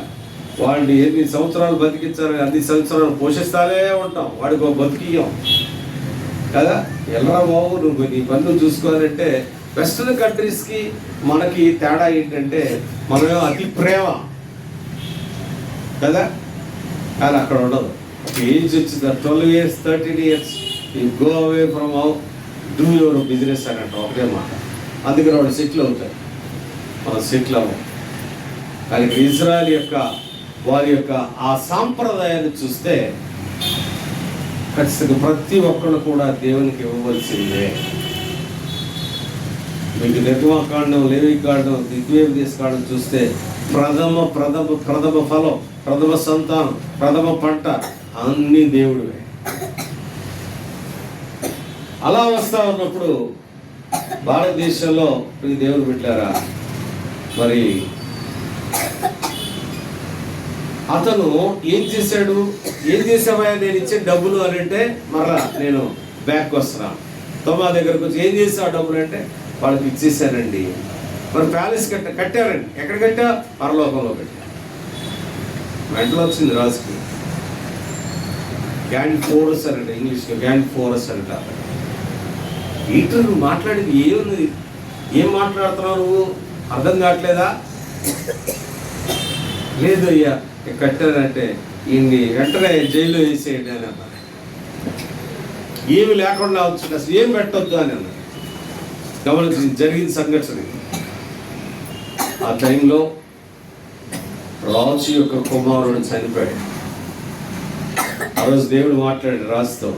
వాడిని ఎన్ని సంవత్సరాలు బతికించారు, అన్ని సంవత్సరాలు పోషిస్తానే ఉంటాం, వాడికి ఒక బతికియం కదా. ఎలా బాబు నువ్వు నీ పనులు చూసుకోవాలంటే వెస్టర్న్ కంట్రీస్కి మనకి తేడా ఏంటంటే మనం అతి ప్రేమ కదా, కానీ అక్కడ ఉండదు. ఏజ్ వచ్చింది 12 years 13 years you go away from do your business అని అంటాం, ఒకటే మాట. అందుకని వాడు సెటిల్ అవుతాడు, మనం సెటిల్ అవ్వం. కానీ ఇజ్రాయెల్ యొక్క వారి యొక్క ఆ సాంప్రదాయాన్ని చూస్తే ఖచ్చితంగా ప్రతి ఒక్కళ్ళు కూడా దేవునికి ఇవ్వవలసిందే. మీకు నిర్గమకాండం, లేవికాండం, దిగ్విజయకాండం చూస్తే ప్రథమ ఫలం, ప్రథమ సంతానం, ప్రథమ పంట అన్నీ దేవుడివే. అలా వస్తా ఉన్నప్పుడు భారతదేశంలో దేవుడు పెట్టారా, మరి అతను ఏం చేసావా నేను ఇచ్చే డబ్బులు అని అంటే మరలా నేను బ్యాక్ వస్తున్నాను. తొమ్మా దగ్గరకు వచ్చి ఏం చేసావు డబ్బులు అంటే వాళ్ళకి ఇచ్చేసానండి. మరి ప్యాలెస్ కట్టారండి. ఎక్కడ కట్టా? పరలోకంలో కట్టా. వెంటలో వచ్చింది రాజుకి. గ్యాండ్ ఫోరస్ అంట, ఇంగ్లీష్లో గ్యాండ్ ఫోరస్ అంట. ఏంటో నువ్వు మాట్లాడేది ఏముంది, ఏం మాట్లాడుతున్నావు నువ్వు, అర్థం కావట్లేదా? లేదు అయ్యా కట్టారంటే ఇన్ని వెంటనే జైల్లో వేసేయండి అని అన్నారు. ఏమి లేకుండా వచ్చింది, అసలు ఏం పెట్టొద్దు అని అన్నారు. గమనించి జరిగిన సంఘటన. ఆ టైంలో రాజు యొక్క కుమారుడు చనిపోయాడు. ఆ రోజు దేవుడు మాట్లాడాడు రాజుతో,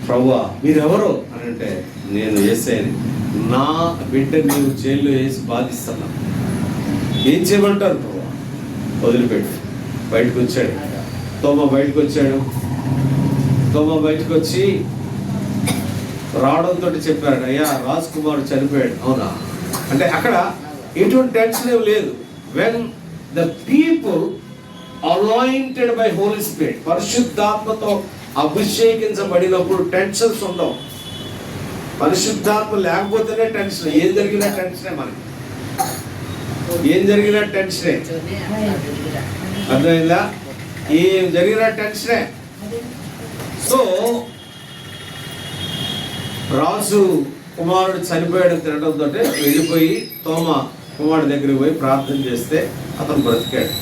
ప్రభువా మీరెవరు అని అంటే, నేను యేసయ్యని, నా బిడ్డని నీవు జైల్లో వేసి బాధిస్తున్నా, ఏం చేయమంటారు ప్రభువా? వదిలిపెట్టు. బయటకు వచ్చాడు తోమ, బయటకు వచ్చాడు. తోమ బయటకు వచ్చి రావడంతో చెప్పాడు, అయ్యా రాజ్ కుమారుడు చనిపోయాడు. అవునా అంటే అక్కడ ఎటువంటి టెన్షన్ ఏం లేదు. When the people anointed by Holy Spirit, పరిశుద్ధాత్మతో అభిషేకించబడినప్పుడు టెన్షన్స్ ఉండవు. పరిశుద్ధాత్మ లేకపోతేనే టెన్షన్. ఏం జరిగినా టెన్షనే మనకి, ఏం జరిగినా టెన్షనే. అర్థమైందా? ఏం జరిగినా టెన్షనే. సో రాజు కుమారుడు చనిపోయాడు తినడంతో వెళ్ళిపోయి తోమ కుమారుడి దగ్గరికి పోయి ప్రార్థన చేస్తే అతను బ్రతికాడు.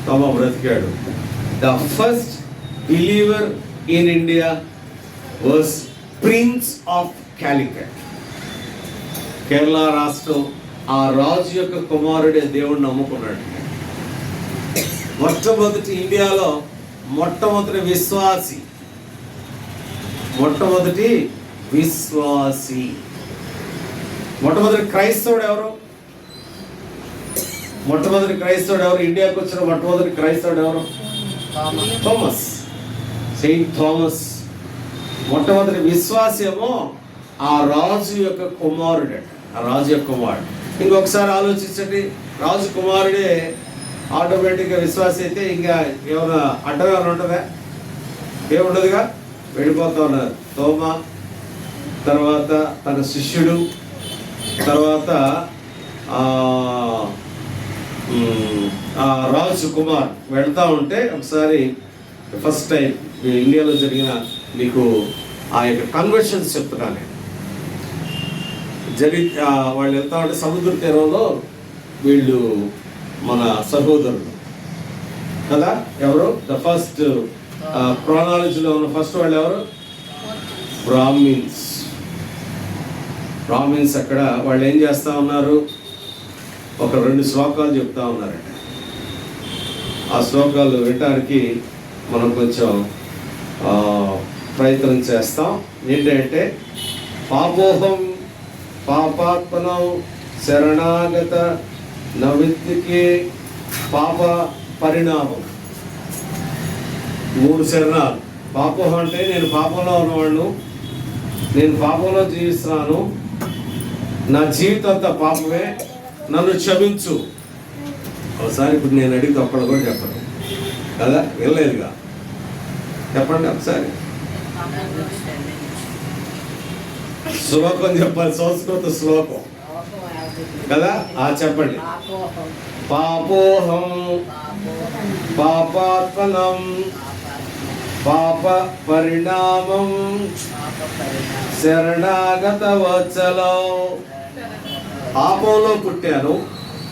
తోమ బ్రతికాడు. The first believer in India was prince of Calicut. Kerala రాష్ట్రం ఆ రాజు యొక్క కుమారుడే దేవుడిని నమ్ముకున్నాడు. మొట్టమొదటి ఇండియాలో మొట్టమొదటి విశ్వాసి, మొట్టమొదటి విశ్వాసి, మొట్టమొదటి క్రైస్తవుడు ఎవరు? మొట్టమొదటి క్రైస్తవుడు ఎవరు? ఇండియాకి వచ్చిన మొట్టమొదటి క్రైస్తవుడు ఎవరు? Thomas, Saint Thomas. మొట్టమొదటి విశ్వాసి ఏమో ఆ రాజు యొక్క కుమారుడు. ఆ రాజు యొక్క కుమారుడు. ఇంకొకసారి ఆలోచించండి, రాజు కుమారుడే ఆటోమేటిక్గా విశ్వాసి అయితే ఇంకా ఏమైనా అడ్డం ఏమైనా ఉంటుందా? ఏముండదుగా, వెళ్ళిపోతా ఉన్నారు. తోమ, తర్వాత తన శిష్యుడు, తర్వాత రాజు కుమార్ వెళ్తూ ఉంటే ఒకసారి ఫస్ట్ టైం ఇండియాలో జరిగిన మీకు ఆ యొక్క కన్వర్షన్స్ చెప్తున్నాను. వాళ్ళు వెళ్తా ఉంటే సముద్ర తీరంలో వీళ్ళు మన సహోదరులు కదా, ఎవరు? ద ఫస్ట్ క్రోనాలజీలో ఉన్న ఫస్ట్ వాళ్ళు ఎవరు? బ్రాహ్మిన్స్. బ్రాహ్మిన్స్ అక్కడ వాళ్ళు ఏం చేస్తూ ఉన్నారు? ఒక 2 శ్లోకాలు చెప్తా ఉన్నారంట. ఆ శ్లోకాలు వినడానికి మనం కొంచెం ప్రయత్నం చేస్తాం. ఏంటంటే, పాపోహం పాపాత్మనం శరణాగత నవిద్యకే పాప పరిణామం. 3 శరణాలు. పాపోహం అంటే నేను పాపంలో ఉన్నవాళ్ళు, నేను పాపంలో జీవిస్తున్నాను, నా జీవితం అంతా పాపమే, నన్ను క్షమించు. ఒకసారి ఇప్పుడు నేను అడిగితే ఒక్కడు కూడా చెప్పండి కదా, వెళ్ళలేదుగా, చెప్పండి ఒకసారి. శ్లోకం చెప్పాలి, సంస్కృత శ్లోకం కదా. చెప్పండి. పాపోహం పాపాత్మనం పాప పరిణామం శరణాగత వత్సలో. పాపంలో పుట్టాను,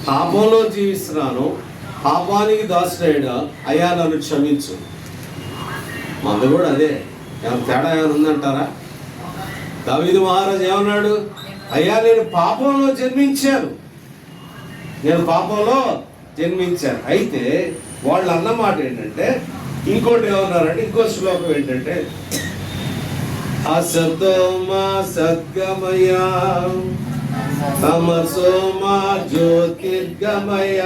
పాపంలో జీవిస్తున్నాను, పాపానికి దాసుడైనా అయ్యా నన్ను క్షమించు. మందు కూడా అదే. ఏమైనా తేడా ఏమైనా ఉందంటారా? దావీదు మహారాజు ఏమన్నాడు? అయ్యా నేను పాపంలో జన్మించాను, నేను పాపంలో జన్మించాను. అయితే వాళ్ళు అన్నమాట ఏంటంటే, ఇంకోటి ఏమన్నారంటే, ఇంకో శ్లోకం ఏంటంటే, అసతోమా సద్గమయ తమసోమా జ్యోతిర్గమయ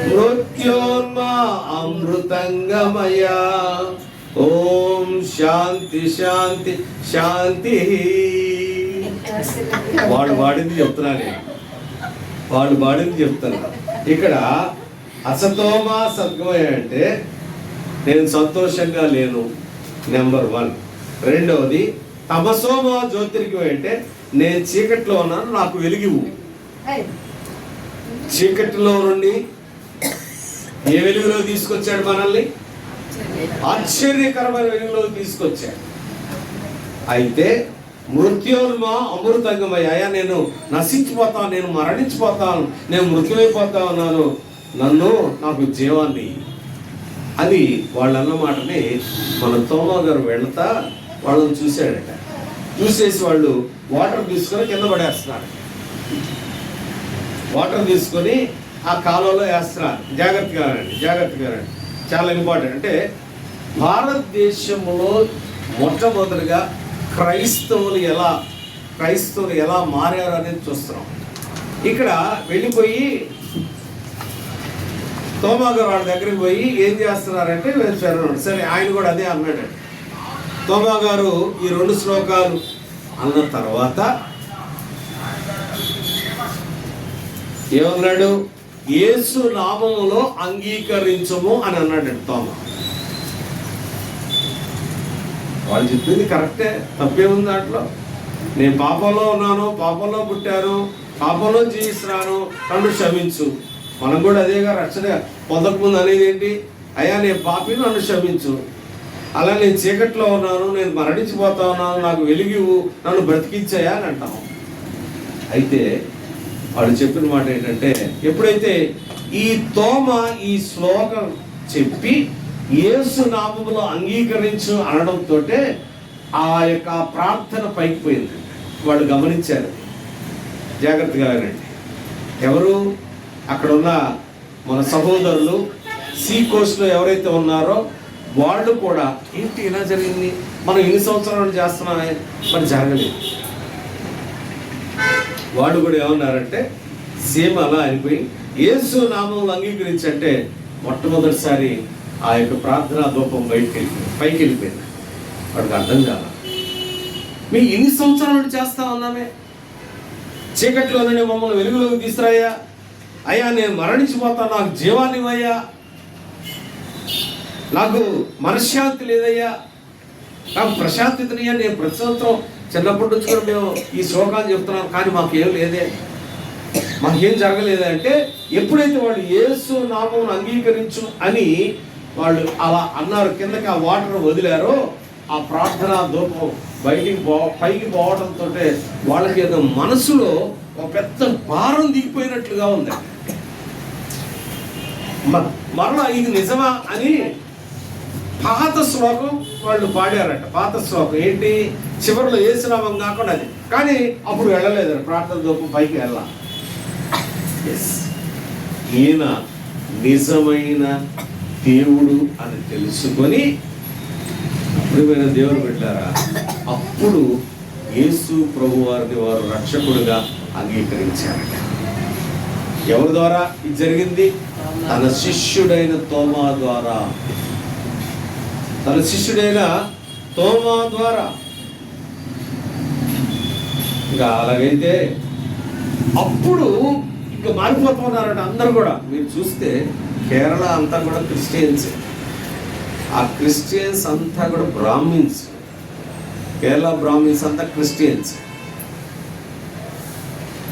మృత్యోర్మా అమృతంగమయ ఓం శాంతి శాంతి శాంతి. వాడు వాడింది చెప్తున్నాను, వాడు వాడింది చెప్తాను. ఇక్కడ అసతోమా సద్గమయ అంటే నేను సంతోషంగా లేను, నెంబర్ 1. రెండవది తమసోమా జ్యోతిర్గమయ అంటే నేను చీకట్లో ఉన్నాను, నాకు వెలుగు. చీకటిలో నుండి ఏ వెలుగులో తీసుకొచ్చాడు మనల్ని? ఆశ్చర్యకరమైన వెలుగులోకి తీసుకొచ్చాడు. అయితే మృత్యోన్మా అమృతంగమయ్య, అయ్యా నేను నశించిపోతాను, నేను మరణించిపోతాను, నేను మృత్యుమైపోతా ఉన్నాను, నాకు జీవాన్ని అని వాళ్ళు అన్నమాటని మన తోమా గారు వెళ్తా వాళ్ళని చూశాడట. చూసేసి వాళ్ళు వాటర్ తీసుకొని కింద పడేస్తున్నారు. వాటర్ తీసుకొని ఆ కాలువలో వేస్తున్నారు. జాగ్రత్తగా రండి, చాలా ఇంపార్టెంట్. అంటే భారతదేశంలో మొట్టమొదటిగా క్రైస్తవులు ఎలా మారారు అనేది చూస్తున్నాం. ఇక్కడ వెళ్ళిపోయి తోమా గారు వాళ్ళ దగ్గరికి పోయి ఏం చేస్తున్నారంటే చదవడం. సరే, ఆయన కూడా అదే అన్నాడు. తోమా గారు ఈ 2 శ్లోకాలు అన్న తర్వాత ఏమన్నాడు? యేసు నామములో అంగీకరించము అని అన్నాడు తోమా. వాళ్ళు చెప్పింది కరెక్టే, తప్పే ఉంది దాంట్లో. నేను పాపంలో ఉన్నాను, పాపంలో పుట్టాను, పాపంలో జీవిస్తున్నాను, నన్ను క్షమించు. మనం కూడా అదేగా రక్షణ పొందకముందు అనేది ఏంటి? అయ్యా నేను పాపిని, నన్ను క్షమించు. అలా నేను చీకట్లో ఉన్నాను, నేను మరణించిపోతా ఉన్నాను, నాకు వెలుగు, నన్ను బ్రతికించాయా అని అంటాము. అయితే వాడు చెప్పిన మాట ఏంటంటే, ఎప్పుడైతే ఈ తోమా ఈ శ్లోకం చెప్పి యేసు నామములో అంగీకరించు అనడంతో ఆ యొక్క ప్రార్థన పైకి పోయింది. వాళ్ళు గమనించారు. జాగ్రత్తగా వినండి. ఎవరు అక్కడ ఉన్న మన సహోదరులు సీ కోస్ట్లో ఎవరైతే ఉన్నారో వాళ్ళు కూడా ఏంటి ఇలా జరిగింది, మనం ఎన్ని సంవత్సరాలు చేస్తున్నామే, మరి జరగలేదు. వాళ్ళు కూడా ఏమన్నారంటే సేమ్ అలా అయిపోయి యేసు నామంలో అంగీకరించంటే మొట్టమొదటిసారి ఆ యొక్క ప్రార్థనా ధూపం పైకి వెళ్ళిపోయింది. వాడికి అర్థం కాల. మేము ఎన్ని సంవత్సరాలు చేస్తా ఉన్నామే, చీకట్లోనే మమ్మల్ని వెలుగులోకి తీసుకురాయ్యా, అయ్యా నేను మరణించిపోతాను, నాకు జీవాన్ని ఇవ్వయ్యా, నాకు మనశ్శాంతి లేదయ్యా, నాకు ప్రశాంతతనియ్యా. నేను ప్రతి సంవత్సరం చిన్నప్పటి నుంచి కూడా మేము ఈ శ్లోకాలు చెప్తున్నాం, కానీ మాకేం లేదే, మాకేం జరగలేదే. అంటే ఎప్పుడైతే వాళ్ళు యేసు నామం అంగీకరించు అని వాళ్ళు అలా అన్నారు, కిందకి ఆ వాటర్ వదిలారో ఆ ప్రార్థన ధూపం పైకి పోవడంతో వాళ్ళకి ఏదో మనసులో ఒక పెద్ద భారం దిగిపోయినట్లుగా ఉంది. మరలా ఇది నిజమా అని పాత శ్లోకం వాళ్ళు పాడారట. పాత శ్లోకం ఏంటి? చివరిలో యేసునామం కాకుండా అది, కానీ అప్పుడు వెళ్ళలేదు ప్రార్థన ధూపం పైకి వెళ్ళా. ఈయన నిజమైన దేవుడు అని తెలుసుకొని ప్రియమైన దేవుడు పెట్టారా, అప్పుడు యేసు ప్రభు వారిని వారు రక్షకుడుగా అంగీకరించారట. ఎవరి ద్వారా ఇది జరిగింది? తన శిష్యుడైన తోమా ద్వారా. ఇంకా అలాగైతే అప్పుడు ఇంకా మారిపోతున్నారట అందరూ కూడా. మీరు చూస్తే కేరళ అంతా కూడా క్రిస్టియన్స్, ఆ క్రిస్టియన్స్ అంతా కూడా బ్రాహ్మిన్స్. కేరళ బ్రాహ్మిన్స్ అంతా క్రిస్టియన్స్.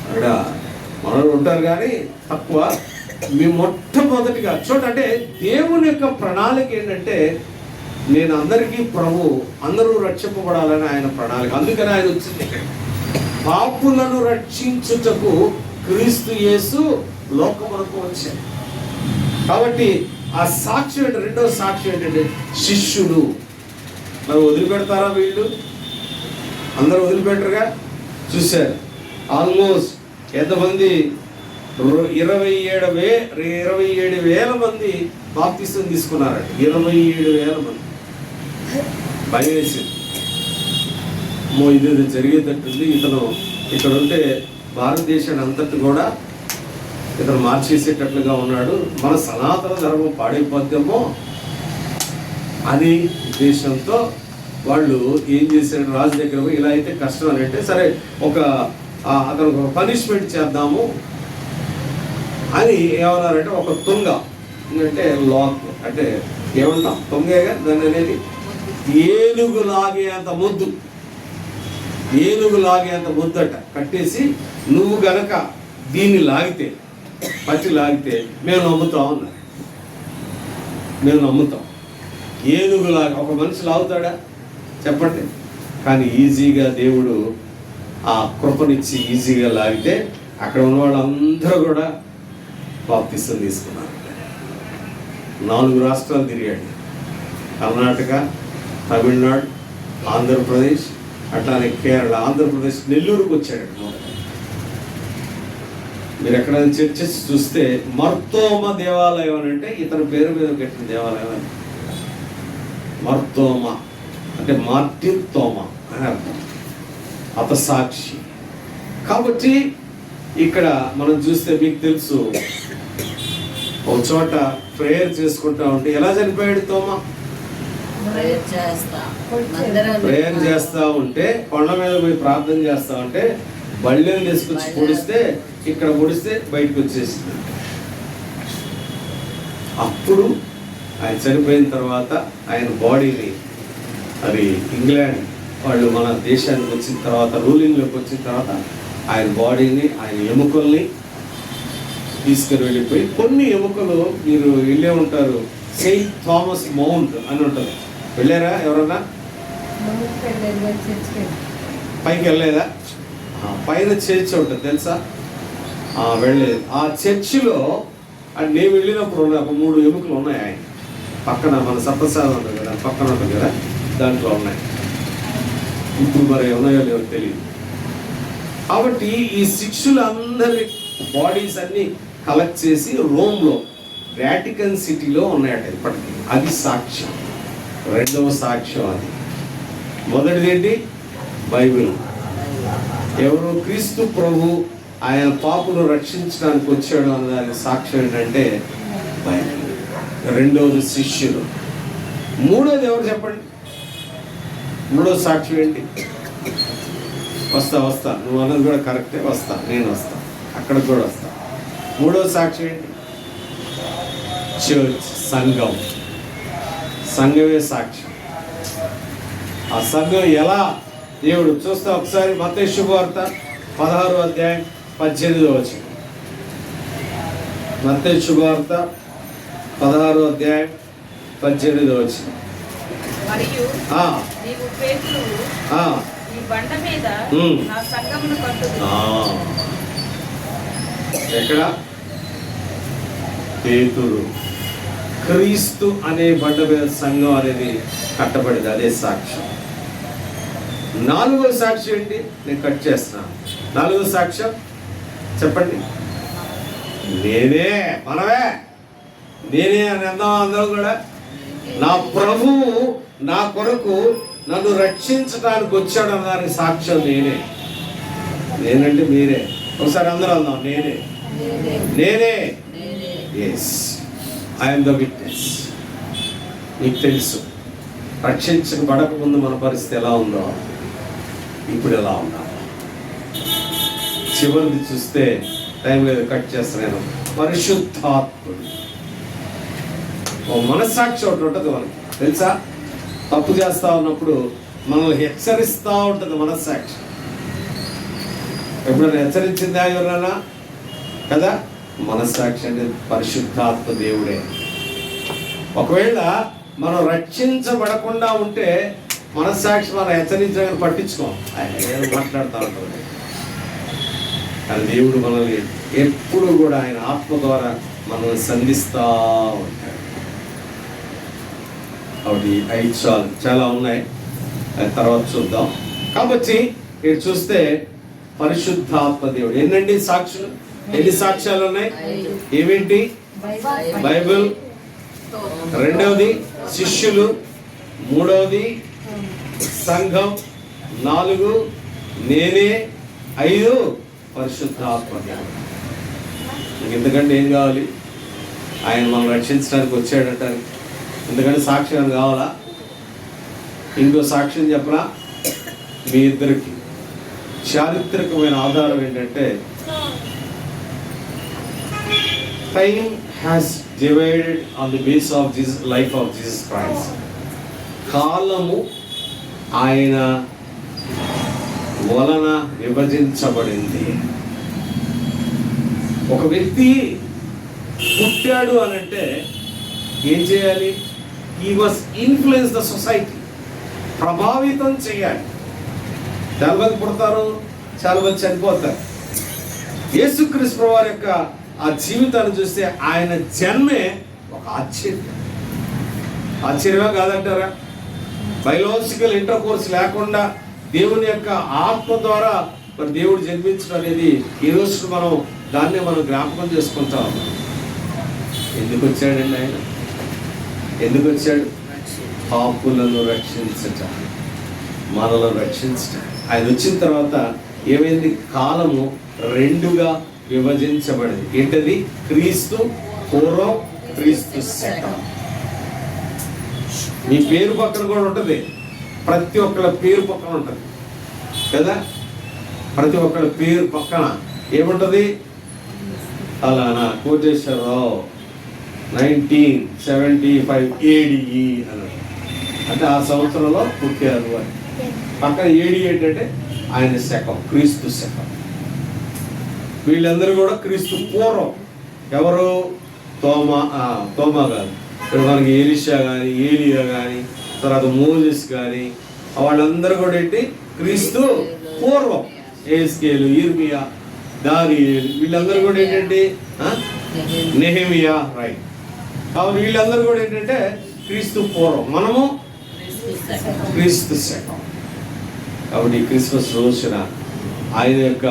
అక్కడ మనలో ఉంటారు కానీ తక్కువ. మీ మొట్టమొదటిగా చూడంటే దేవుని యొక్క ప్రణాళిక ఏంటంటే, నేను అందరికీ ప్రభు, అందరూ రక్షింపబడాలని ఆయన ప్రణాళిక. అందుకని ఆయన వచ్చింది. పాపులను రక్షించుటకు క్రీస్తు యేసు లోకమునకు వచ్చాడు. కాబట్టి ఆ సాక్ష్యం ఏంటి? రెండో సాక్ష్యం ఏంటంటే శిష్యులు. మరి వదిలిపెడతారా వీళ్ళు? అందరూ వదిలిపెట్టరుగా. చూశారు ఆల్మోస్ట్ ఎంతమంది? 27,000 మంది బాప్తిసం తీసుకున్నారట. 27,000 మంది. భయం వేసింది, ఇది జరిగేటట్టుంది, ఇతను ఇక్కడ ఉంటే భారతదేశాన్ని అంతటి కూడా ఇతను మార్చేసేటట్లుగా ఉన్నాడు, మన సనాతన ధర్మం పాడైపోద్దేమో అని ఉద్దేశంతో వాళ్ళు ఏం చేశారు? రాజు దగ్గర పోయి ఇలా అయితే కష్టం అని అంటే, సరే అతను ఒక పనిష్మెంట్ చేద్దాము అని ఏమన్నారంటే, ఒక తుంగ అంటే లాక్ అంటే ఏమంటాం, తుంగేగా దాన్ని అనేది, ఏనుగులాగేంత ముద్దట కట్టేసి, నువ్వు గనక దీన్ని లాగితే, పచ్చి లాగితే మేము నమ్ముతాం అన్నారు. మేము నమ్ముతాం. ఏనుగులాగా. ఒక మనిషి లాగుతాడా చెప్పండి? కానీ ఈజీగా దేవుడు ఆ కృపనిచ్చి ఈజీగా లాగితే అక్కడ ఉన్న వాళ్ళందరూ కూడా బాప్తిసం తీసుకున్నారు. 4 రాష్ట్రాలు తిరిగాడు. కర్ణాటక, తమిళనాడు, ఆంధ్రప్రదేశ్, అట్లానే కేరళ. ఆంధ్రప్రదేశ్ నెల్లూరుకు వచ్చాడు. మీరు ఎక్కడైనా చర్చెస్ చూస్తే మర్తోమ దేవాలయం అని అంటే ఇతని పేరు మీద కట్టిన దేవాలయం అని. మర్తోమ అంటే మార్టిన్ తోమ అని అర్థం, హతసాక్షి. కాబట్టి ఇక్కడ మనం చూస్తే మీకు తెలుసు, ఒక చోట ప్రేయర్ చేసుకుంటా ఉంటే ఎలా చనిపోయాడు తోమ? ప్రేయర్ చేస్తా ఉంటే, కొండ మీద పోయి ప్రార్థన చేస్తా ఉంటే బళ్ళెని తీసుకొచ్చి పొడిస్తే, ఇక్కడ పొడిస్తే బయటకు వచ్చేసింది. అప్పుడు ఆయన చనిపోయిన తర్వాత ఆయన బాడీని, అది ఇంగ్లాండ్ వాళ్ళు మన దేశానికి వచ్చిన తర్వాత, రూలింగ్లోకి వచ్చిన తర్వాత ఆయన బాడీని, ఆయన ఎముకల్ని తీసుకుని వెళ్ళిపోయి, కొన్ని ఎముకలు మీరు వెళ్ళే ఉంటారు, సెయింట్ థామస్ మౌంట్ అని ఉంటుంది. వెళ్ళారా ఎవరన్నా? పైకి వెళ్ళలేదా? పైన చర్చ్ ఉంటుంది తెలుసా? వెళ్ళలేదు. ఆ చర్చిలో నేను వెళ్ళినప్పుడు ఒక 3 ఎముకలు ఉన్నాయి. ఆయన పక్కన మన సప్రసాదం ఉంటుంది కదా, పక్కన ఉంటుంది కదా, దాంట్లో ఉన్నాయి. ఇప్పుడు మరి ఉన్నాయో లేవో తెలియదు. కాబట్టి ఈ శిష్యులందరి బాడీస్ అన్ని కలెక్ట్ చేసి రోమ్లో, వాటికన్ సిటీలో ఉన్నాయట ఇప్పటికీ. అది సాక్ష్యం. రెండవ సాక్ష్యం అది. మొదటిది ఏంటి? బైబిల్. ఎవరు? క్రీస్తు ప్రభు ఆయన పాపును రక్షించడానికి వచ్చాడు అన్నదానికి సాక్ష్యం ఏంటంటే బైబిల్. రెండవది శిష్యులు. మూడోది ఎవరు చెప్పండి? మూడో సాక్ష్యం ఏంటి? వస్తా నువ్వు అన్నది కూడా కరెక్టే, నేను వస్తా, అక్కడికి కూడా వస్తా. మూడో సాక్ష్యం ఏంటి? చర్చ్, సంఘం. సంఘమే సాక్ష్యం. ఆ సంఘం ఎలా దేవుడు చూస్తా ఒకసారి మత్తయి శుభవార్త 16వ అధ్యాయం 18వ వచనం. మత్తయి శుభవార్త 16వ అధ్యాయం 18వ వచనం. మరియు నీవు పేతురువు, ఈ బండ మీద నా సంఘమును కట్టుదును. ఎక్కడ? పేతురు. క్రీస్తు అనే బండ మీద సంఘం అనేది కట్టబడింది. అదే సాక్ష్యం. 4వ సాక్ష్యం ఏంటి? నేను కట్ చేస్తున్నాను. 4వ సాక్ష్యం చెప్పండి. నేనే, మనమే, నేనే అని అందాం అందరం కూడా. నా ప్రభువు నా కొరకు నన్ను రక్షించడానికి వచ్చాడు అన్నదానికి సాక్ష్యం నేనే. నేనంటే మీరే. ఒకసారి అందరూ అందాం, నేనే. Yes, I'm the witness. మీకు తెలుసు, రక్షించబడక ముందు మన పరిస్థితి ఎలా ఉందో, ఇప్పుడు ఎలా ఉందా? చివరిది చూస్తే టైం లేదు, కట్ చేస్తున్నాను. పరిశుద్ధాత్ముడు. ఓ మనస్సాక్షి ఒకటి ఉంటుంది మనకి తెలుసా? తప్పు చేస్తా ఉన్నప్పుడు మనల్ని హెచ్చరిస్తూ ఉంటుంది మనస్సాక్షి. ఎప్పుడైనా హెచ్చరించిందా ఎవరైనా? కదా. మనస్సాక్షి అంటే పరిశుద్ధాత్మ దేవుడే. ఒకవేళ మనం రక్షించబడకుండా ఉంటే మనస్సాక్షి మనం హెచ్చరించడానికి పట్టించుకోం, ఆయన మాట్లాడుతూ ఉంటుంది. కానీ దేవుడు మనల్ని ఎప్పుడు కూడా ఆయన ఆత్మ ద్వారా మనల్ని సంధిస్తూ ఉంటాడు. కాబట్టి 5 చాలు, చాలా ఉన్నాయి, తర్వాత చూద్దాం. కాబట్టి ఇక్కడ చూస్తే పరిశుద్ధాత్మ దేవుడు. ఎన్నండి సాక్షులు? ఎన్ని సాక్ష్యాలు ఉన్నాయి? ఏమేంటి? బైబిల్. రెండవది శిష్యులు. మూడవది సంఘం. 4 నేనే. 5 పరిశుద్ధాత్మ దేవుడు. ఇంతకంటే ఏం కావాలి? ఆయన మనం రక్షించడానికి వచ్చాడంటారు. ఎందుకంటే సాక్ష్యం కావాలా? ఇంకో సాక్ష్యం చెప్పరా? మీ ఇద్దరికి చారిత్రకమైన ఆధారం ఏంటంటే, time has divided on the base of Jesus, life of Jesus Christ. కాలము ఆయన వలన విభజించబడింది. ఒక వ్యక్తి పుట్టాడు అనంటే ఏం చేయాలి? He was influence the society. ప్రభావితం చేయాలి. చాలా మంది పుడతారు, చాలా మంది చనిపోతారు. యేసుక్రీస్తు వారి యొక్క ఆ జీవితాన్ని చూస్తే ఆయన జన్మే ఒక ఆశ్చర్యమే కాదంటారా? బయోలాజికల్ ఇంటర్ కోర్స్ లేకుండా దేవుని యొక్క ఆత్మ ద్వారా మరి దేవుడు జన్మించడం అనేది ఈ రోజు దాన్నే మనం జ్ఞాపకం చేసుకుంటాం. ఎందుకు వచ్చాడండి ఆయన? ఎందుకు వచ్చాడు? పాపులను రక్షించటం, మనలను రక్షించటం. ఆయన వచ్చిన తర్వాత ఏమైంది? కాలము రెండుగా విభజించబడింది. ఏంటది? క్రీస్తు పూర్వం, క్రీస్తు శకం. మీ పేరు పక్కన కూడా ఉంటుంది. ప్రతి ఒక్కళ్ళ పేరు పక్కన ఉంటుంది కదా. ప్రతి ఒక్కళ్ళ పేరు పక్కన ఏముంటుంది? అలానా కోటేశ్వరరావు 1975 ADE అన్నాడు. అంటే ఆ సంవత్సరంలో పుట్టారు అని. పక్కన ఏడి ఏంటంటే ఆయన శకం, క్రీస్తు శకం. వీళ్ళందరూ కూడా క్రీస్తు పూర్వం. ఎవరు? తోమా కాదు, ఇక్కడ మనకి ఎలీషా కానీ, ఏలియా కానీ, తర్వాత మోజెస్ కానీ, వాళ్ళందరూ కూడా ఏంటి? క్రీస్తు పూర్వం. ఏస్కేలు, ఇర్మియా, దానియేలు, వీళ్ళందరూ కూడా ఏంటంటే నెహెమియా, రైట్. కాబట్టి వీళ్ళందరూ కూడా ఏంటంటే క్రీస్తు పూర్వం, మనము క్రీస్తు శకం. కాబట్టి క్రిస్మస్ రోజున ఆయన యొక్క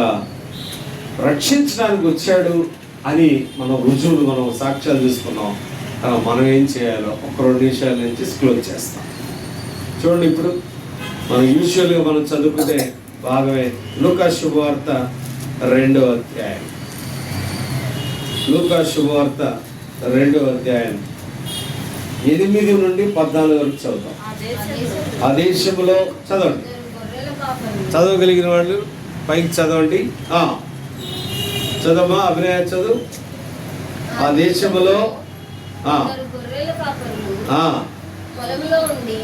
రక్షించడానికి వచ్చాడు అని మనం రుజువులు, మనం సాక్ష్యాలు తీసుకున్నాం. మనం ఏం చేయాలో ఒక 2 నిమిషాల నుంచి క్లోజ్ చేస్తాం. చూడండి, ఇప్పుడు మనం యూజువల్గా మనం చదువుకునే భాగమే లూకా శుభవార్త 2వ అధ్యాయం. లూకా శుభవార్త 2వ అధ్యాయం 8 నుండి 14 వరకు చదువుతాం. ఆ దేశంలో చదవండి, చదవగలిగిన వాళ్ళు పైకి చదవండి. చదవమా అభినయ, చదువు. ఆ దేశంలో పొలంలో ఉండి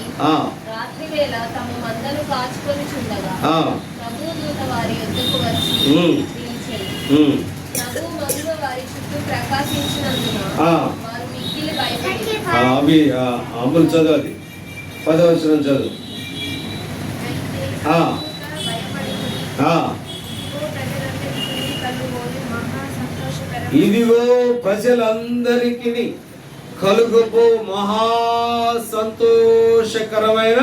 రాత్రి వేళ తమ మందను కాచుకొని చుండగా ప్రభువు దూత వారి యొద్దకు వచ్చి పిలిచెను. ప్రభువు మహిమ వారి చుట్టూ ప్రకాశించినందున వారు మిక్కిలి భయపడి అమలు చదవాలి. 10వ వచనం చదువు. ఇదిగో ప్రజలందరికీ కలుగుబో మహా సంతోషకరమైన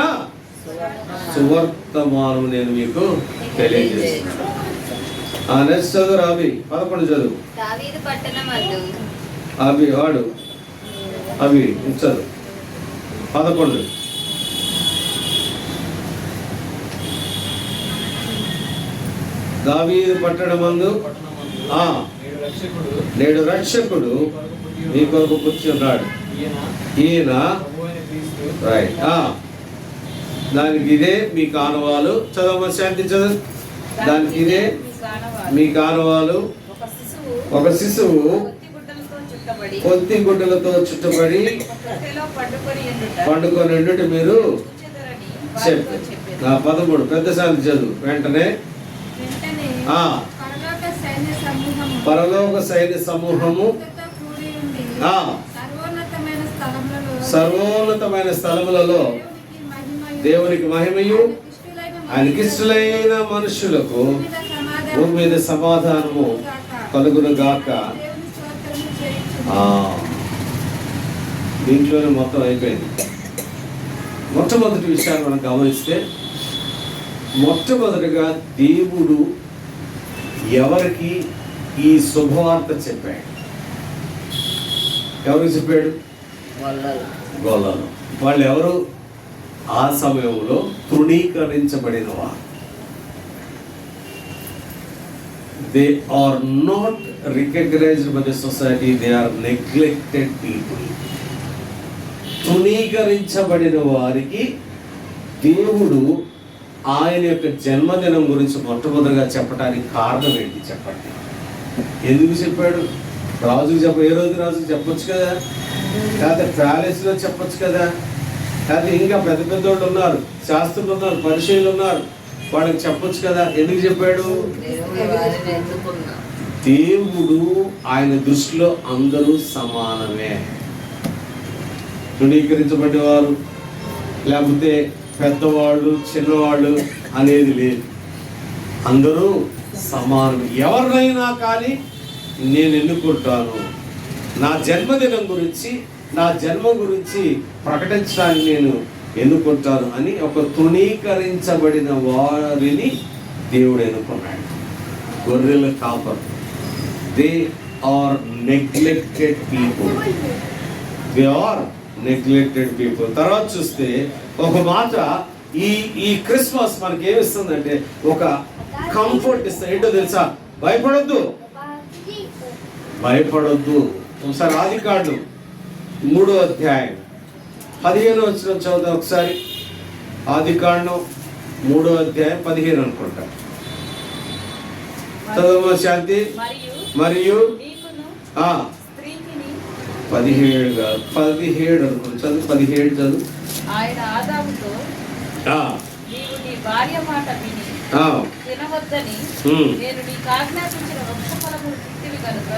సువర్తమానం నేను మీకు తెలియజేస్తున్నాను. నెక్స్ట్ చదువు రాబి 11 చదువు. దావీదు పట్టణమందు అవి వాడు అవి చదువు 11. దావీదు పట్టణమందు నేడు రక్షకుడు మీ కొరకు కూర్చున్నాడు. ఈయన రైట్. దానికి ఇదే మీ కానవాలు. చదవ శాంతి చదువు. దానికి ఇదే మీ కానవాలు. ఒక శిశువు పొత్తి గుడ్డలతో చుట్టబడి పండుకొని ఉండుట మీరు చెప్పు. 13 పెద్ద శాంతి చదువు. వెంటనే పరలోక సైన్య సమూహము సర్వోన్నతమైన స్థలములలో దేవునికి మహిమయు ఆయనకిష్టులైన మనుషులకు భూమి మీద సమాధానము కలుగును గాక. దీంట్లోనే మొత్తం అయిపోయింది. మొట్టమొదటి విషయాన్ని మనం గమనిస్తే, మొట్టమొదటిగా దేవుడు ఎవరికి ఈ శుభవార్త చెప్పాడు? ఎవరికి చెప్పాడు? గొల్లలో. వాళ్ళు ఎవరు? ఆ సమయంలో తృణీకరించబడిన వారు. They are not recognised by the society, they are neglected people. తృణీకరించబడిన వారికి దేవుడు ఆయన యొక్క జన్మదినం గురించి మొట్టమొదటిగా చెప్పడానికి కారణం ఏంటి చెప్పండి? ఎందుకు చెప్పాడు? రాజుకు ఏ రోజు రాజుకు చెప్పొచ్చు కదా, లేకపోతే ప్యాలెస్లో చెప్పొచ్చు కదా, లేకపోతే ఇంకా పెద్ద పెద్ద వాళ్ళు ఉన్నారు, శాస్త్రులు ఉన్నారు, పరిచయులు ఉన్నారు, వాళ్ళకి చెప్పొచ్చు కదా. ఎందుకు చెప్పాడు? దేవుడు ఆయన దృష్టిలో అందరూ సమానమే. తృణీకరించబడేవారు లేకపోతే పెద్దవాళ్ళు చిన్నవాళ్ళు అనేది లేదు, అందరూ సమానం. ఎవరినైనా కానీ నేను ఎన్నుకుంటాను. నా జన్మదినం గురించి, నా జన్మ గురించి ప్రకటించడానికి నేను ఎన్నుకుంటాను అని ఒక తృణీకరించబడిన వారిని దేవుడు ఎన్నుకున్నాడు. గొర్రెల కాపరు. They are neglected people. They are neglected people. తర్వాత చూస్తే ఒక మాట ఈ క్రిస్మస్ మనకి ఏమిస్తుందంటే ఒక కంఫర్ట్ ఇస్తుంది. ఏంటో తెలుసా? భయపడొద్దు, భయపడొద్దు. ఒకసారి ఆదికాండం 3వ అధ్యాయం 15వ వచనం చదువుతాం ఒకసారి. ఆదికాండం 3వ అధ్యాయం 15 అనుకుంటా. చదువు శాంతి. మరియు 17 కాదు 17 అనుకుంటా. చదువు 17 చదువు. ఆయన ఆదాముతో నీవు నీ భార్య మాట విని తినవద్దని నేను నీకు ఆజ్ఞాపించిన వృక్ష ఫలములు తింటివి కనుక